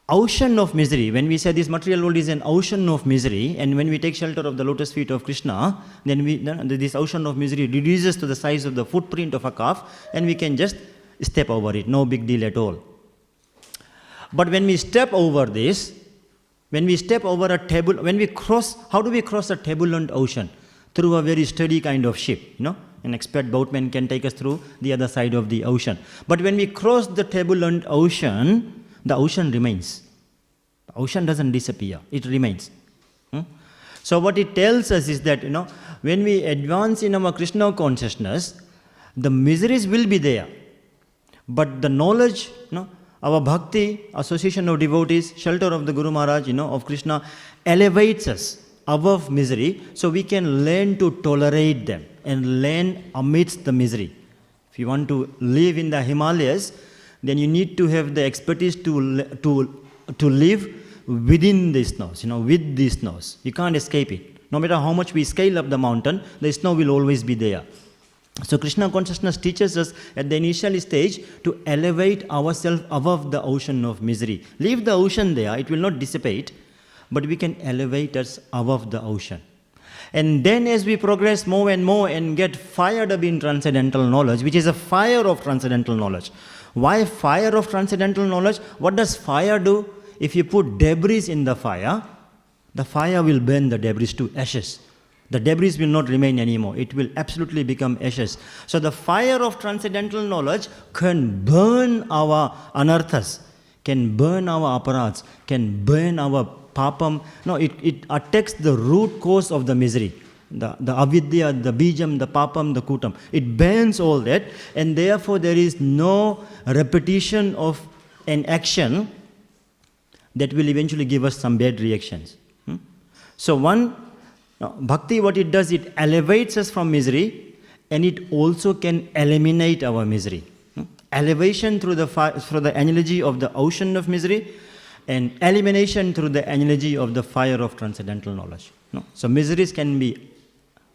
Ocean of misery, when we say this material world is an ocean of misery, and when we take shelter of the lotus feet of Krishna, then this ocean of misery reduces to the size of the footprint of a calf, and we can just step over it, no big deal at all. But when we step over this, when we step over a table, how do we cross a turbulent ocean? Through a very sturdy kind of ship, An expert boatman can take us through the other side of the ocean. But when we cross the turbulent ocean, the ocean remains. The ocean doesn't disappear, it remains. So what it tells us is that, when we advance in our Krishna consciousness, the miseries will be there. But the knowledge, our bhakti, association of devotees, shelter of the Guru Maharaj, of Krishna, elevates us above misery, so we can learn to tolerate them and learn amidst the misery. If you want to live in the Himalayas, then you need to have the expertise to live within the snows, with the snows. You can't escape it. No matter how much we scale up the mountain, the snow will always be there. So Krishna consciousness teaches us at the initial stage to elevate ourselves above the ocean of misery. Leave the ocean there, it will not dissipate, but we can elevate us above the ocean. And then as we progress more and more and get fired up in transcendental knowledge, which is a fire of transcendental knowledge. Why fire of transcendental knowledge? What does fire do? If you put debris in the fire will burn the debris to ashes. The debris will not remain anymore. It will absolutely become ashes. So the fire of transcendental knowledge can burn our anarthas, can burn our aparats, can burn our papam. No, it attacks the root cause of the misery. The avidya, the bijam, the papam, the kutam. It burns all that, and therefore there is no repetition of an action that will eventually give us some bad reactions. So bhakti, what it does, it elevates us from misery, and it also can eliminate our misery. Elevation through the analogy of the ocean of misery, and elimination through the analogy of the fire of transcendental knowledge. So miseries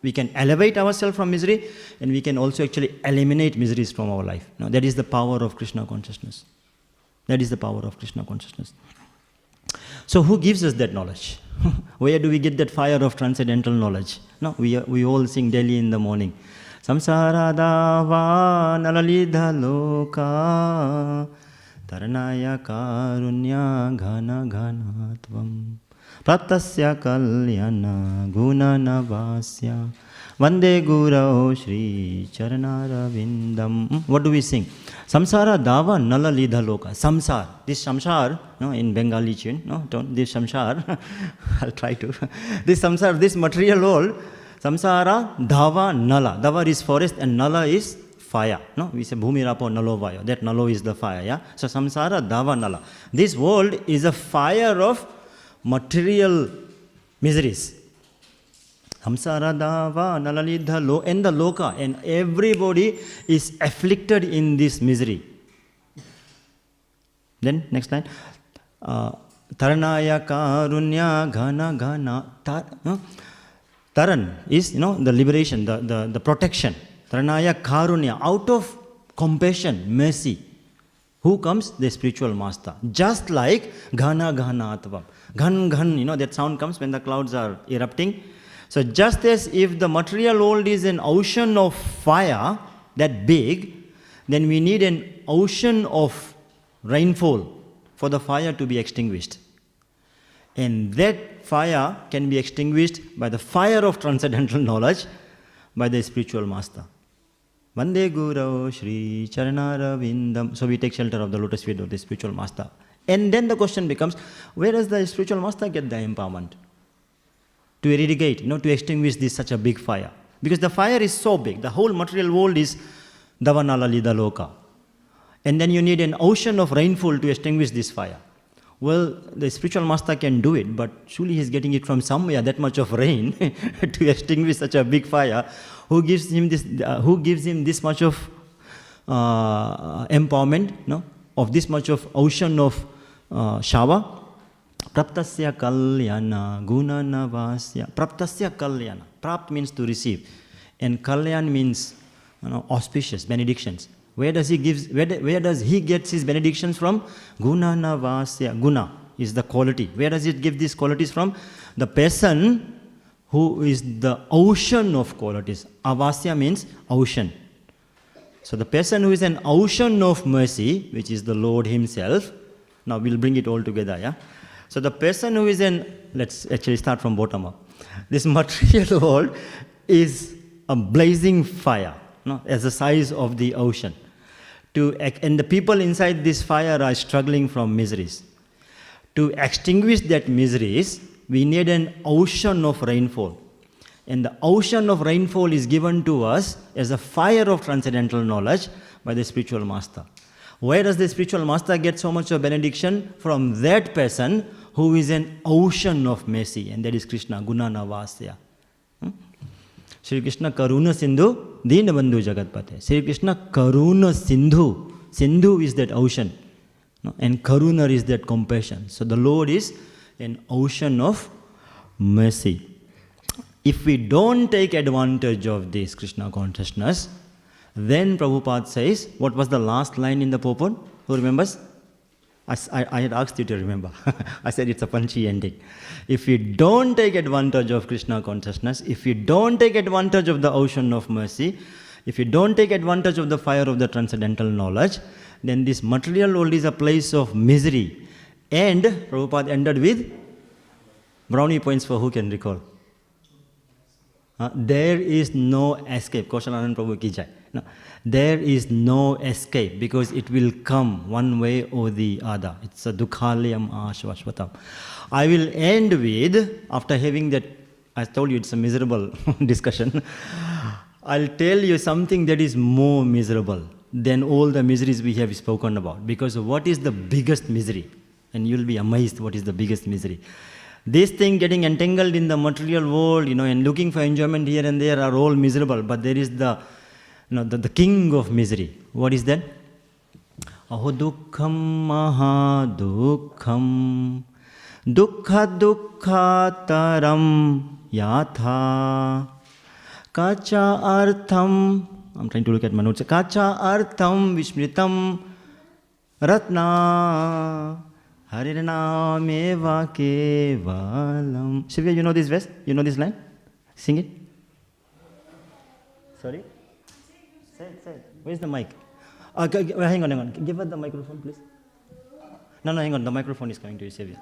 we can elevate ourselves from misery, and we can also actually eliminate miseries from our life. That is the power of Krishna consciousness. That is the power of Krishna consciousness. So who gives us that knowledge? Where do we get that fire of transcendental knowledge? No, we all sing daily in the morning. Samsara dava nalalidha loka taranaya karunya ghana ghanatvam pratasya kalyana gunanavasya Vande Gurau Shri Charanaravindam. What do we sing? Samsara Dava Nala Lidha Loka. Samsar. This samsar, no, in Bengali tune, no, don't, this samsar, I'll try to. This samsar, this material world, samsara Dava Nala. Dava is forest and Nala is fire. No, we say Bhumi Rapo Nalo Vayo. That Nalo is the fire, yeah. So samsara Dava Nala. This world is a fire of material miseries. Samsara dava nalalidha lo and the loka, and everybody is afflicted in this misery. Then next line, taranaya karunya ghana ghana. Taran is, the liberation, the protection. Taranaya karunya, out of compassion, mercy. Who comes? The spiritual master. Just like ghana ghana atvam. Ghan ghan, that sound comes when the clouds are erupting. So just as if the material world is an ocean of fire, that big, then we need an ocean of rainfall for the fire to be extinguished. And that fire can be extinguished by the fire of transcendental knowledge by the spiritual master. Vande Gurau Shri Charanaravindam. So we take shelter of the lotus feet of the spiritual master. And then the question becomes, where does the spiritual master get the empowerment to eradicate, to extinguish this such a big fire? Because the fire is so big, the whole material world is Davanala Lida Loka. And then you need an ocean of rainfall to extinguish this fire. Well, the spiritual master can do it, but surely he's getting it from somewhere, that much of rain to extinguish such a big fire. Who gives him this much of empowerment, of this much of ocean of shower? Praptasya kalyana gunanavasya. Praptasya kalyana. Prapt means to receive, and kalyan means auspicious, benedictions. Where does he get his benedictions from? Gunanavasya. Guna is the quality. Where does it give these qualities from? The person who is the ocean of qualities. Avasya means ocean. So the person who is an ocean of mercy, which is the Lord himself. Now we'll bring it all together, yeah. So the person who is let's actually start from bottom up. This material world is a blazing fire, as the size of the ocean. And the people inside this fire are struggling from miseries. To extinguish that miseries, we need an ocean of rainfall. And the ocean of rainfall is given to us as a fire of transcendental knowledge by the spiritual master. Where does the spiritual master get so much of benediction? From that person who is an ocean of mercy, and that is Krishna, Gunanavasya. Shri Krishna Karuna Sindhu, Deenabandhu Jagatpate. Shri Krishna Karuna Sindhu. Sindhu is that ocean, and Karuna is that compassion. So the Lord is an ocean of mercy. If we don't take advantage of this Krishna consciousness, then Prabhupada says, what was the last line in the purport? Who remembers? I had asked you to remember. I said it's a punchy ending. If we don't take advantage of Krishna consciousness, if we don't take advantage of the ocean of mercy, if we don't take advantage of the fire of the transcendental knowledge, then this material world is a place of misery. And Prabhupada ended with brownie points for who can recall. There is no escape. Kaushalanand Prabhu ki jai. No, there is no escape, because it will come one way or the other. It's a dukhalayam ashvashvatam. I will end with, after having that, I told you it's a miserable discussion, I'll tell you something that is more miserable than all the miseries we have spoken about. Because what is the biggest misery? And you'll be amazed what is the biggest misery. This thing getting entangled in the material world, and looking for enjoyment here and there are all miserable. But there is the king of misery. What is that? Aho dukkham maha dukkham dukkha dukkha taram yatha kacha artham. I'm trying to look at my notes. Kacha artham vishmritam ratna Harinameva Kevalam. Shivya, you know this verse? You know this line? Sing it. Sorry? Say it. Where's the mic? Hang on. Give her the microphone, please. No, hang on. The microphone is coming to you, Shivya.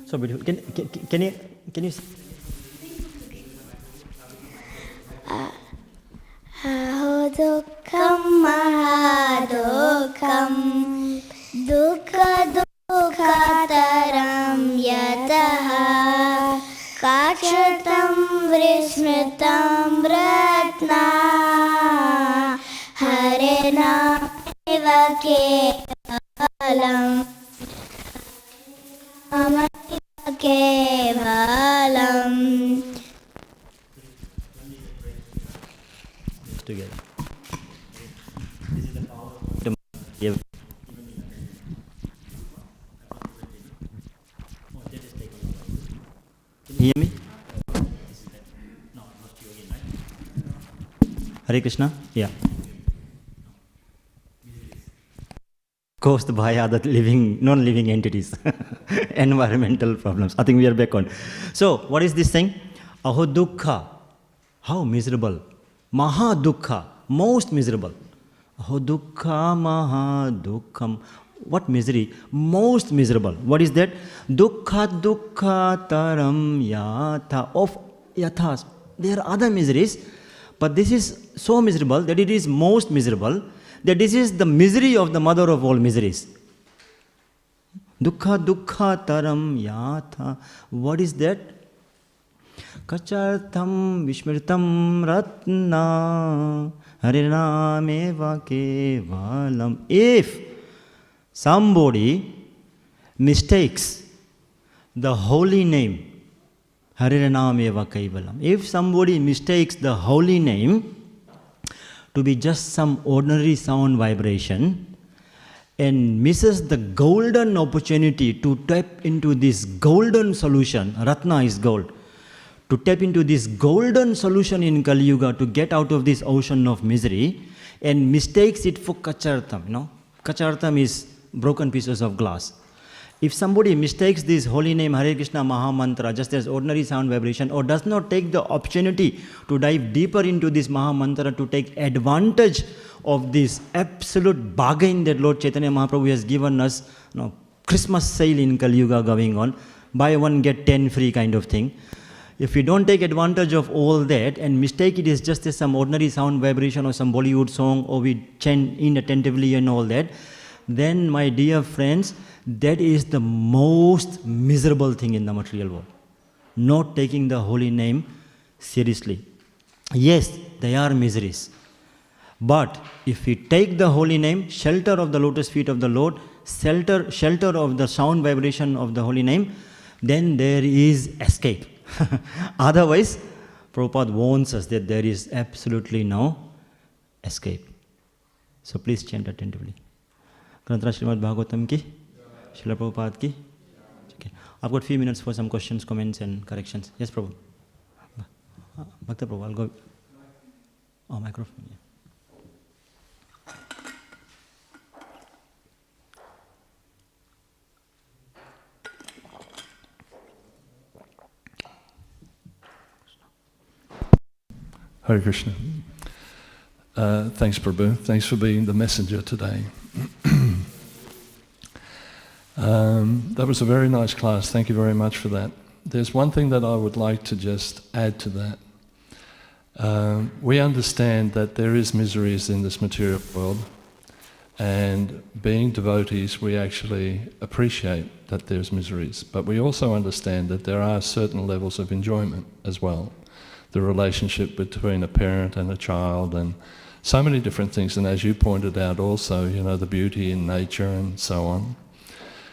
So beautiful. Can you? Dukkam Mahadukkam Dukkha Dukkataram Yataha Kachatam Vrismritam Ratna Harena Eva Kevalam Amaya Kevalam. Together. This is the power of the you hear me? No, not you again, right? Hare Krishna? Yeah. Caused by other non-living entities, environmental problems. I think we are back on. So, what is this thing? Aho dukkha. How miserable. Maha dukkha, most miserable. Aho dukkha maha dukkham. What misery? Most miserable. What is that? Dukkha dukkha taram yatha. Of yathas. There are other miseries, but this is so miserable that it is most miserable, that this is the misery of the mother of all miseries. Dukkha dukkha taram yatha. What is that? Kachartham vishmritam ratna harinameva kevalam. If somebody mistakes the holy name, harinameva kevalam. If somebody mistakes the holy name to be just some ordinary sound vibration and misses the golden opportunity to tap into this golden solution, ratna is gold, to tap into this golden solution in Kali Yuga to get out of this ocean of misery, and mistakes it for kachartham. Kachartham is broken pieces of glass. If somebody mistakes this holy name Hare Krishna Maha Mantra just as ordinary sound vibration, or does not take the opportunity to dive deeper into this Maha Mantra to take advantage of this absolute bargain that Lord Chaitanya Mahaprabhu has given us, Christmas sale in Kali Yuga going on, buy one get 10 free kind of thing. If you don't take advantage of all that and mistake it is just as some ordinary sound vibration or some Bollywood song, or we chant inattentively and all that, then my dear friends, that is the most miserable thing in the material world. Not taking the holy name seriously. Yes, they are miseries. But if we take the holy name, shelter of the lotus feet of the Lord, shelter of the sound vibration of the holy name, then there is escape. Otherwise, Prabhupada warns us that there is absolutely no escape. So please chant attentively. Śrīmad Bhāgavatam ki, Srila Prabhupada ki. Okay. I've got a few minutes for some questions, comments and corrections. Yes, Prabhu. Bhakta Prabhu, I'll go. Oh, microphone. Yeah. Hare Krishna. Thanks, Prabhu. Thanks for being the messenger today. That was a very nice class. Thank you very much for that. There's one thing that I would like to just add to that. We understand that there is miseries in this material world, and being devotees, we actually appreciate that there's miseries, but we also understand that there are certain levels of enjoyment as well. The relationship between a parent and a child, and so many different things, and as you pointed out also, the beauty in nature and so on.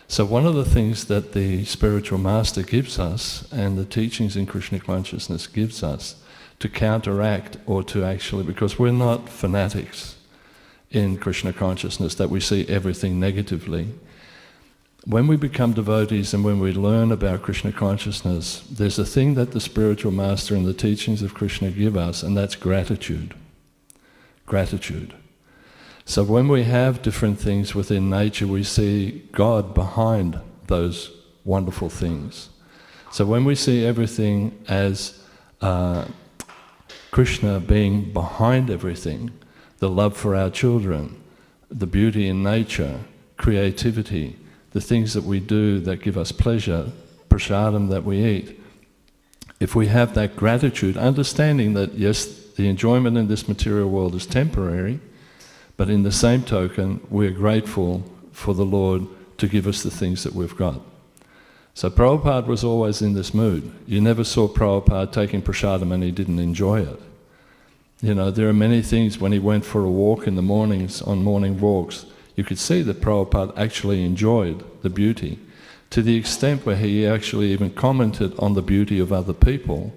So one of the things that the spiritual master gives us, and the teachings in Krishna consciousness gives us, to counteract, or to actually, because we're not fanatics in Krishna consciousness that we see everything negatively, When we become devotees and when we learn about Krishna consciousness, there's a thing that the spiritual master and the teachings of Krishna give us, and that's gratitude. Gratitude. So when we have different things within nature, we see God behind those wonderful things. So when we see everything as Krishna being behind everything, the love for our children, the beauty in nature, creativity, the things that we do that give us pleasure, prasadam that we eat, if we have that gratitude, understanding that yes, the enjoyment in this material world is temporary, but in the same token, we're grateful for the Lord to give us the things that we've got. So Prabhupada was always in this mood. You never saw Prabhupada taking prasadam and he didn't enjoy it. You know, there are many things when he went for a walk in the mornings, on morning walks, you could see that Prabhupada actually enjoyed the beauty, to the extent where he actually even commented on the beauty of other people.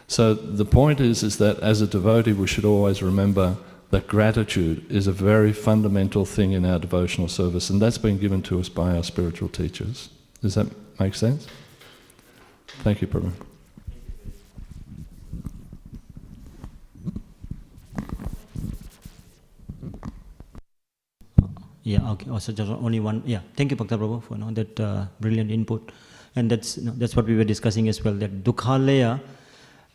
So the point is that as a devotee we should always remember that gratitude is a very fundamental thing in our devotional service, and that's been given to us by our spiritual teachers. Does that make sense? Thank you, Prabhu. Yeah, okay. Also, just only one. Yeah, thank you, Bhakta Prabhu, for that brilliant input. And that's what we were discussing as well. That dukhalaya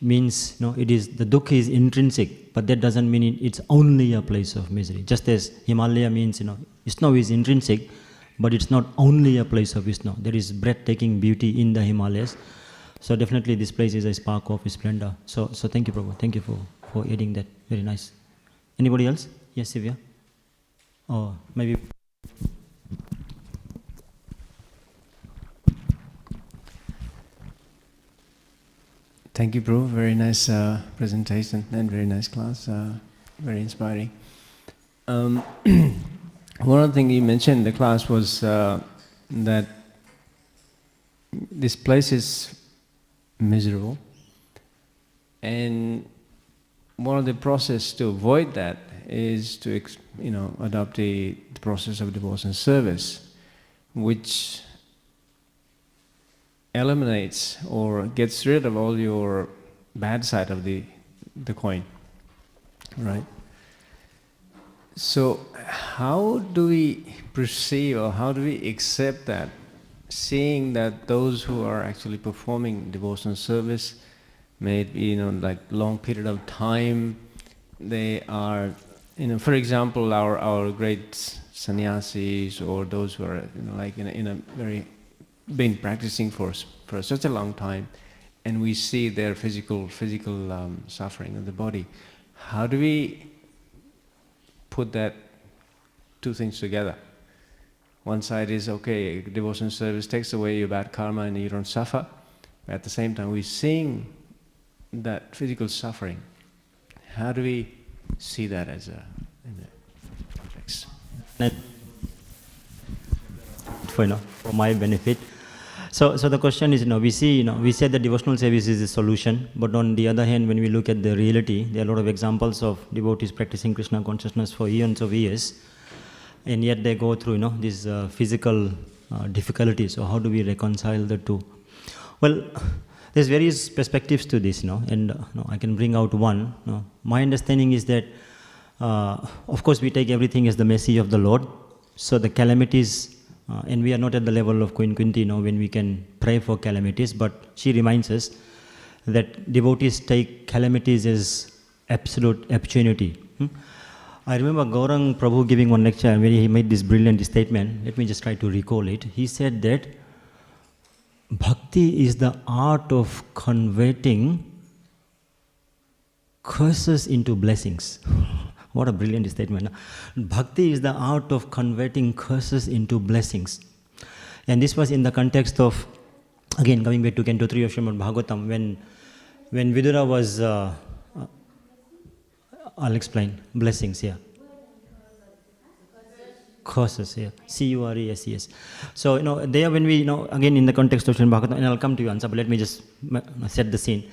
means it is the dukkha is intrinsic, but that doesn't mean it's only a place of misery. Just as Himalaya means Vishnu is intrinsic, but it's not only a place of Vishnu. There is breathtaking beauty in the Himalayas. So definitely this place is a spark of splendor. So thank you, Prabhu. Thank you for adding that. Very nice. Anybody else? Yes, Sivya. Or maybe. Thank you, Prabhu. Very nice presentation and very nice class. Very inspiring. One of the things you mentioned in the class was that this place is miserable, and one of the process to avoid that is to adopt the process of devotion service, which eliminates or gets rid of all your bad side of the coin, right? So how do we perceive or how do we accept that, seeing that those who are actually performing devotional service, may it be like long period of time, they are for example our great sannyasis or those who are like in a very been practicing for such a long time, and we see their physical suffering of the body. How do we put that two things together? One side is, okay, devotion service takes away your bad karma and you don't suffer. But at the same time, we're seeing that physical suffering. How do we see that as in the context? For my benefit. So the question is, we see, we say that devotional service is a solution, but on the other hand, when we look at the reality, there are a lot of examples of devotees practicing Krishna consciousness for eons of years, and yet they go through, these physical difficulties. So how do we reconcile the two? Well, there's various perspectives to this, and I can bring out one. My understanding is that, of course, we take everything as the mercy of the Lord. So the calamities. And we are not at the level of Queen Kunti when we can pray for calamities, but she reminds us that devotees take calamities as absolute opportunity. I remember Gaurang Prabhu giving one lecture where he made this brilliant statement. Let me just try to recall it. He said that bhakti is the art of converting curses into blessings. What a brilliant statement. Bhakti is the art of converting curses into blessings. And this was in the context of, again, going back to Canto 3 of Śrīmad Bhāgavatam, when Vidura was, I'll explain, blessings, yeah. Curses, yeah. C-U-R-E-S-E-S. So, there when we, again in the context of Śrīmad Bhāgavatam, and I'll come to you, answer, but let me just set the scene.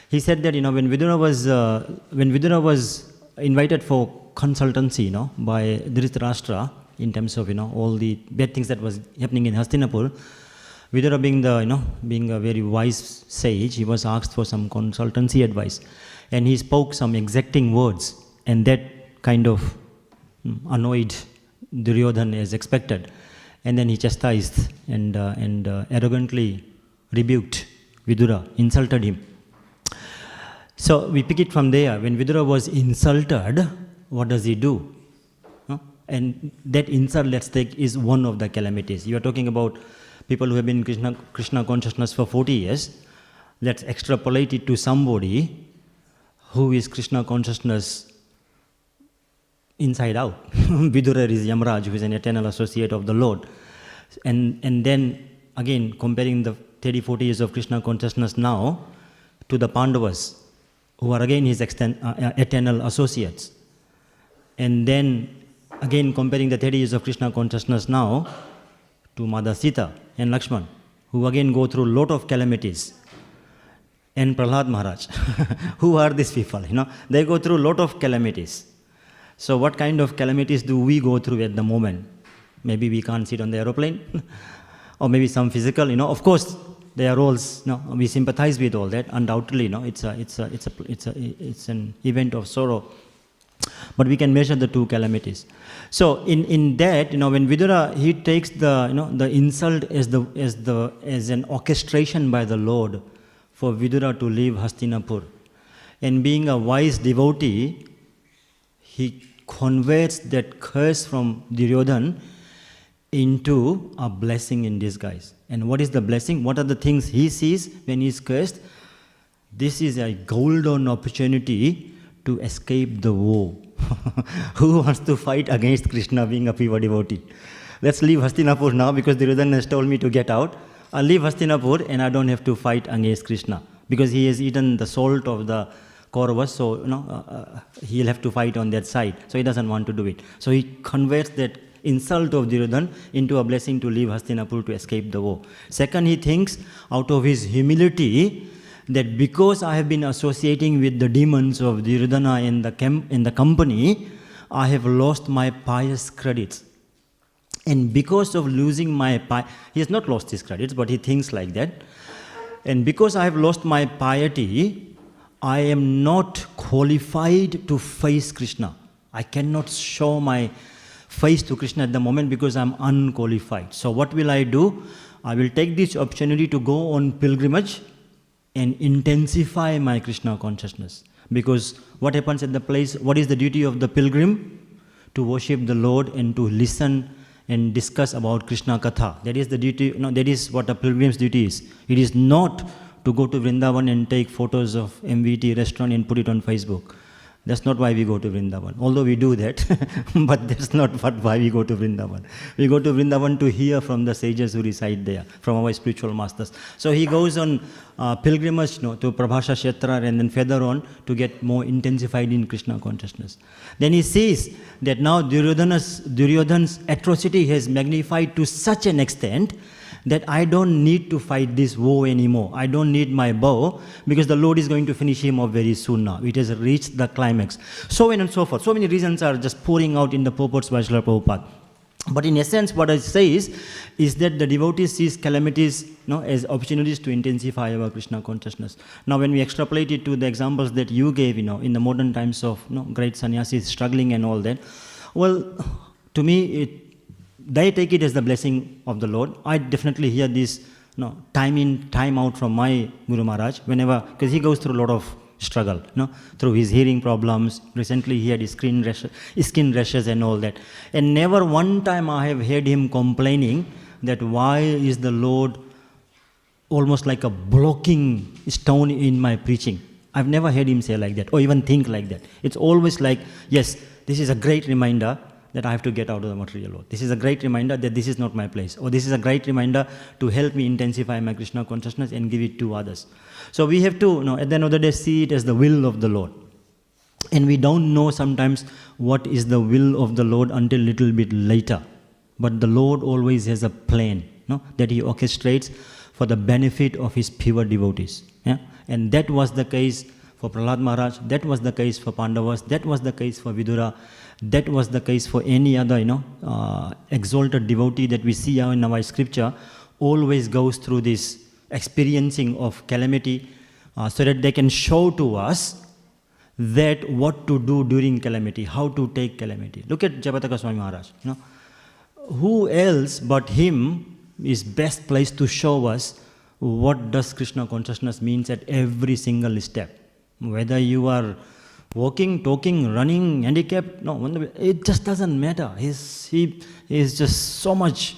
He said that, when Vidura was invited for consultancy, by Dhritarashtra, in terms of, all the bad things that was happening in Hastinapur. Vidura being a very wise sage, he was asked for some consultancy advice. And he spoke some exacting words, and that kind of annoyed Duryodhana as expected. And then he chastised and arrogantly rebuked Vidura, insulted him. So we pick it from there. When Vidura was insulted, what does he do? And that insult, let's take, is one of the calamities. You are talking about people who have been in Krishna consciousness for 40 years. Let's extrapolate it to somebody who is Krishna consciousness inside out. Vidura is Yamaraj, who is an eternal associate of the Lord. And then, again, comparing the 30-40 years of Krishna consciousness now to the Pandavas, who are again his eternal associates. And then, again, comparing the 30 years of Krishna consciousness now to Mother Sita and Lakshman, who again go through a lot of calamities. And Prahlad Maharaj, who are these people? They go through a lot of calamities. So what kind of calamities do we go through at the moment? Maybe we can't sit on the aeroplane, or maybe some physical. Of course, there are roles. We sympathize with all that. Undoubtedly, it's an event of sorrow. But we can measure the two calamities. So in that, when Vidura, he takes the insult as an orchestration by the Lord for Vidura to leave Hastinapur. And being a wise devotee, he converts that curse from Duryodhana into a blessing in disguise. And what is the blessing? What are the things he sees when he is cursed? This is a golden opportunity to escape the woe. Who wants to fight against Krishna being a pure devotee? Let's leave Hastinapur now, because Duryodhana has told me to get out. I'll leave Hastinapur and I don't have to fight against Krishna, because he has eaten the salt of the Kauravas, so he'll have to fight on that side. So he doesn't want to do it. So he converts that insult of Duryodhana into a blessing to leave Hastinapur to escape the woe. Second, he thinks out of his humility that because I have been associating with the demons of Duryodhana in the company, I have lost my pious credits. And because of losing my he has not lost his credits, but he thinks like that. And because I have lost my piety, I am not qualified to face Krishna. I cannot show my face to Krishna at the moment because I am unqualified. So what will I do? I will take this opportunity to go on pilgrimage and intensify my Krishna consciousness. Because what happens at the place, what is the duty of the pilgrim? To worship the Lord and to listen and discuss about Krishna Katha. That is the duty, that is what a pilgrim's duty is. It is not to go to Vrindavan and take photos of MVT restaurant and put it on Facebook. That's not why we go to Vrindavan. Although we do that, but that's not why we go to Vrindavan. We go to Vrindavan to hear from the sages who reside there, from our spiritual masters. So he goes on pilgrimage to Prabhasha Kshetra and then further on to get more intensified in Krishna consciousness. Then he sees that now Duryodhana's atrocity has magnified to such an extent that I don't need to fight this war anymore. I don't need my bow, because the Lord is going to finish him off very soon now. It has reached the climax. So on and so forth. So many reasons are just pouring out in the purports by Srila Prabhupada. But in essence, what I say is that the devotee sees calamities as opportunities to intensify our Krishna consciousness. Now when we extrapolate it to the examples that you gave, in the modern times of great sannyasis struggling and all that, well, to me, they take it as the blessing of the Lord. I definitely hear this time in, time out from my Guru Maharaj, whenever, because he goes through a lot of struggle, through his hearing problems. Recently he had his skin rashes and all that. And never one time I have heard him complaining that why is the Lord almost like a blocking stone in my preaching. I've never heard him say like that, or even think like that. It's always like, yes, this is a great reminder that I have to get out of the material world. This is a great reminder that this is not my place. Or this is a great reminder to help me intensify my Krishna consciousness and give it to others. So we have to, at the end of the day, see it as the will of the Lord. And we don't know sometimes what is the will of the Lord until a little bit later. But the Lord always has a plan that he orchestrates for the benefit of his pure devotees. Yeah? And that was the case for Prahlad Maharaj, that was the case for Pandavas, that was the case for Vidura, that was the case for any other, exalted devotee that we see in our scripture, always goes through this experiencing of calamity so that they can show to us that what to do during calamity, how to take calamity. Look at Jagataka Swami Maharaj. Who else but him is best placed to show us what does Krishna consciousness means at every single step. Whether you are walking, talking, running, handicapped, it just doesn't matter. He is just so much,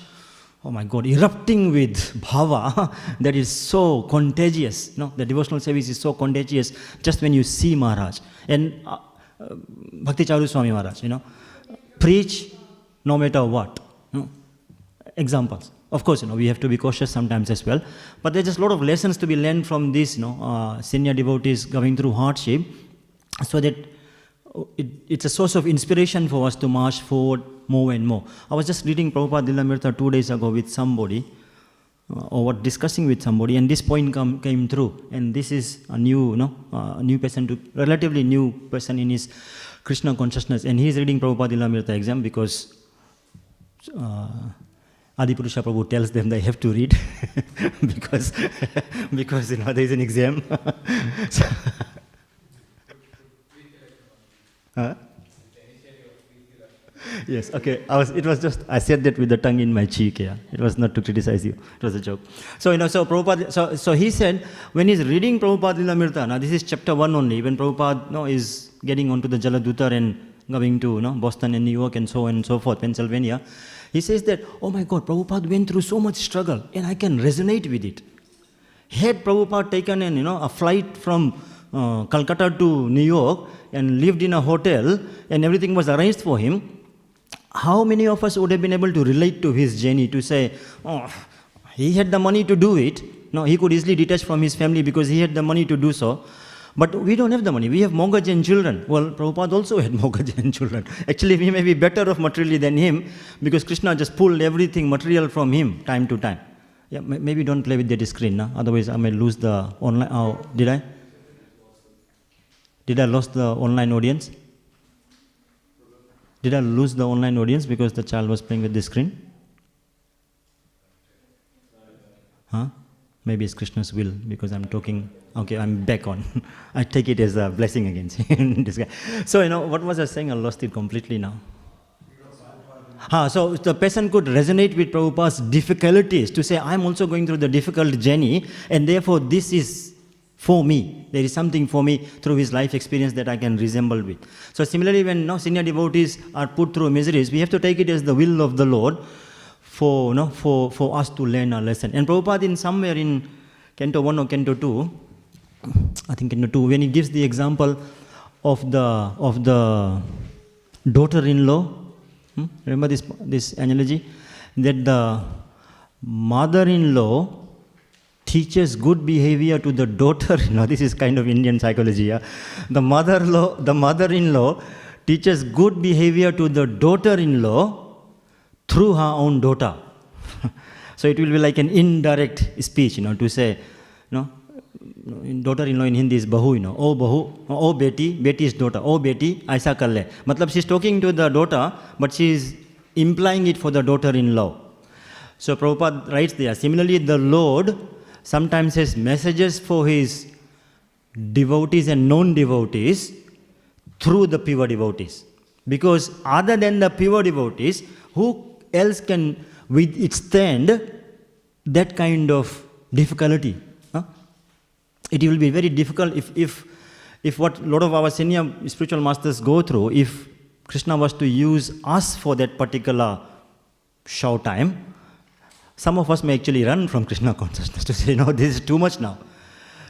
oh my God, erupting with bhava that is so contagious. The devotional service is so contagious just when you see Maharaj. And Bhakti Charu Swami Maharaj, preach no matter what. Examples. Of course, we have to be cautious sometimes as well. But there's just a lot of lessons to be learned from this, senior devotees going through hardship, so that it's a source of inspiration for us to march forward more and more. I was just reading Prabhupada Lilamrita 2 days ago with somebody, or discussing with somebody, and this point came through. And this is a new, new person, relatively new person in his Krishna consciousness. And he's reading Prabhupada Lilamrita exam because Adipurusha Prabhu tells them they have to read because there is an exam. Yes, okay. I said that with the tongue in my cheek. Yeah, it was not to criticize you. It was a joke. So so Prabhupada. So he said when he's reading Prabhupada Lilamrita. Now this is chapter 1 only. When Prabhupada is getting onto the Jaladutar and going to Boston and New York and so on and so forth, Pennsylvania. He says that, oh my God, Prabhupada went through so much struggle and I can resonate with it. Had Prabhupada taken a flight from Calcutta to New York and lived in a hotel and everything was arranged for him, how many of us would have been able to relate to his journey to say, oh, he had the money to do it. No, he could easily detach from his family because he had the money to do so. But we don't have the money. We have mortgage and children. Well, Prabhupada also had mortgage and children. Actually, we may be better off materially than him because Krishna just pulled everything material from him time to time. Yeah, maybe don't play with that screen. Otherwise, I may lose the online. Oh, did I? Did I lose the online audience? Did I lose the online audience because the child was playing with the screen? Huh? Maybe it's Krishna's will because I'm talking. Okay, I'm back on. I take it as a blessing again. So, what was I saying? I lost it completely now. So the person could resonate with Prabhupada's difficulties to say, I'm also going through the difficult journey and therefore this is for me. There is something for me through his life experience that I can resemble with. So similarly, when senior devotees are put through miseries, we have to take it as the will of the Lord for us to learn a lesson. And Prabhupada in somewhere in Canto 1 or Canto 2, I think Canto 2, when he gives the example of the daughter-in-law, remember this analogy? That the mother-in-law teaches good behavior to the daughter-in-law. This is kind of Indian psychology. Yeah? The mother-in-law teaches good behavior to the daughter-in-law through her own daughter. So it will be like an indirect speech, to say, daughter-in-law in Hindi is bahu, oh bahu, oh beti, beti is daughter, oh beti, aisa kar le. Matlab she's talking to the daughter, but she's implying it for the daughter-in-law. So Prabhupada writes there, similarly the Lord sometimes has messages for his devotees and non-devotees through the pure devotees. Because other than the pure devotees, who else can withstand that kind of difficulty? It will be very difficult if what a lot of our senior spiritual masters go through, if Krishna was to use us for that particular show time, some of us may actually run from Krishna consciousness to say, no, this is too much now.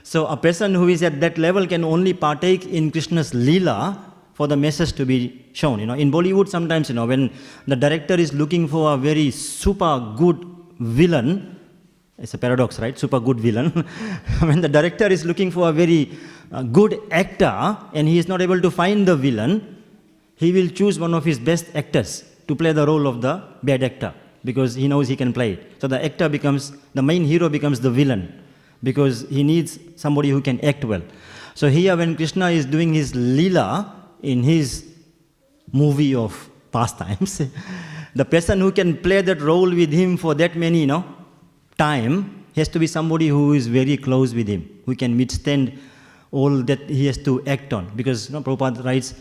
So a person who is at that level can only partake in Krishna's Leela for the message to be shown. In Bollywood sometimes, when the director is looking for a very super good villain, it's a paradox, right? Super good villain. When the director is looking for a very good actor and he is not able to find the villain, he will choose one of his best actors to play the role of the bad actor because he knows he can play it. So the main hero becomes the villain because he needs somebody who can act well. So here when Krishna is doing his lila in his movie of pastimes, the person who can play that role with him for that many, time has to be somebody who is very close with him, who can withstand all that he has to act on. Because Prabhupada writes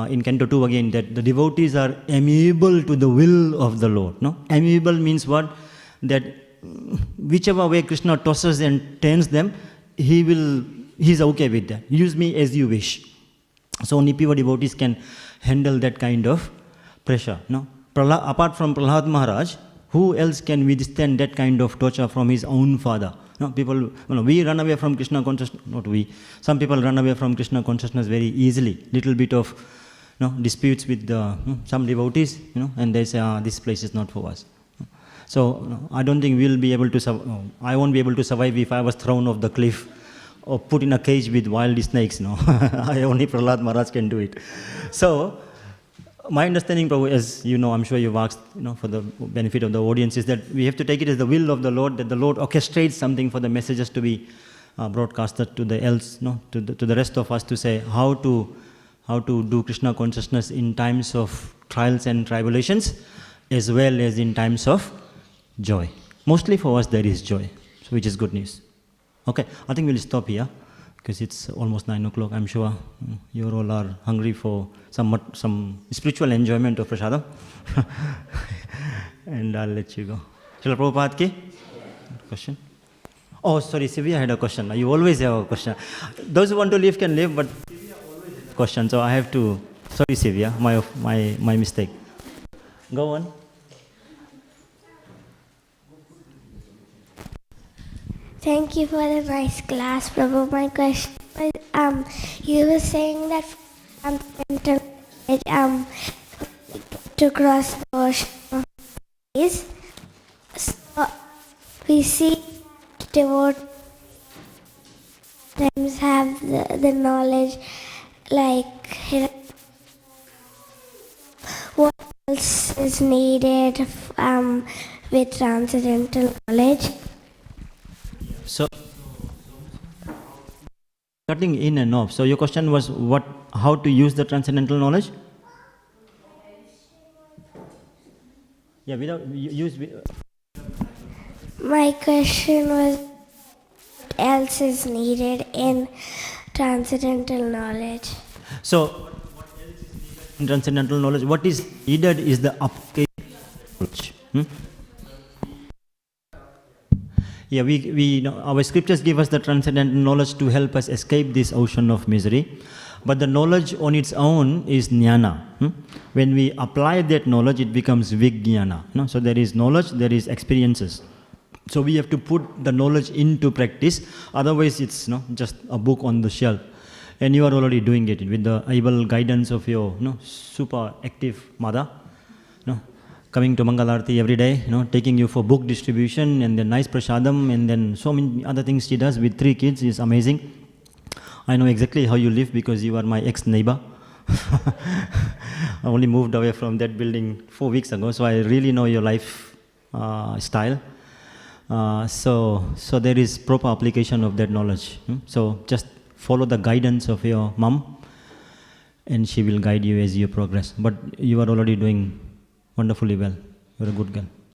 in Canto 2 again that the devotees are amiable to the will of the Lord. Amiable means what? That whichever way Krishna tosses and turns them, he's okay with that. Use me as you wish. So only pure devotees can handle that kind of pressure. Apart from Prahlad Maharaj, who else can withstand that kind of torture from his own father? People, we run away from Krishna consciousness, not we. Some people run away from Krishna consciousness very easily. Little bit of disputes with some devotees, and they say, this place is not for us. So I don't think we'll be able to I won't be able to survive if I was thrown off the cliff or put in a cage with wild snakes. Only Prahlad Maharaj can do it. So my understanding, Prabhu, as you know, I'm sure you've asked, for the benefit of the audience, is that we have to take it as the will of the Lord, that the Lord orchestrates something for the messages to be broadcasted to the else, to the rest of us, to say how to do Krishna consciousness in times of trials and tribulations, as well as in times of joy. Mostly for us there is joy, which is good news. Okay, I think we'll stop here, because it's almost 9 o'clock. I'm sure you all are hungry for some spiritual enjoyment of prasadam. And I'll let you go. Srila Prabhupada ki? Question? Oh, sorry, Sivya had a question. You always have a question. Those who want to leave can leave, but Sivya always has a question, so I have to... Sorry, Sivya, my mistake. Go on. Thank you for the nice class, Prabhu. My question was, you were saying that to cross the ocean of peace. So we see devotees sometimes have the knowledge, like what else is needed with transcendental knowledge. So, cutting in and off. So your question was how to use the transcendental knowledge? Yeah, My question was, what else is needed in transcendental knowledge? So, what else is needed in transcendental knowledge? What is needed is the uptake knowledge. Yeah, our scriptures give us the transcendental knowledge to help us escape this ocean of misery. But the knowledge on its own is jnana. When we apply that knowledge, it becomes vijnana. So there is knowledge, there is experiences. So we have to put the knowledge into practice. Otherwise, it's just a book on the shelf. And you are already doing it with the able guidance of your super active mother. Coming to Mangalarti every day, taking you for book distribution, and then nice prasadam, and then so many other things she does with 3 kids is amazing. I know exactly how you live because you are my ex-neighbor. I only moved away from that building 4 weeks ago, so I really know your life style. So there is proper application of that knowledge. So just follow the guidance of your mom, and she will guide you as you progress. But you are already doing wonderfully well. You're a good girl.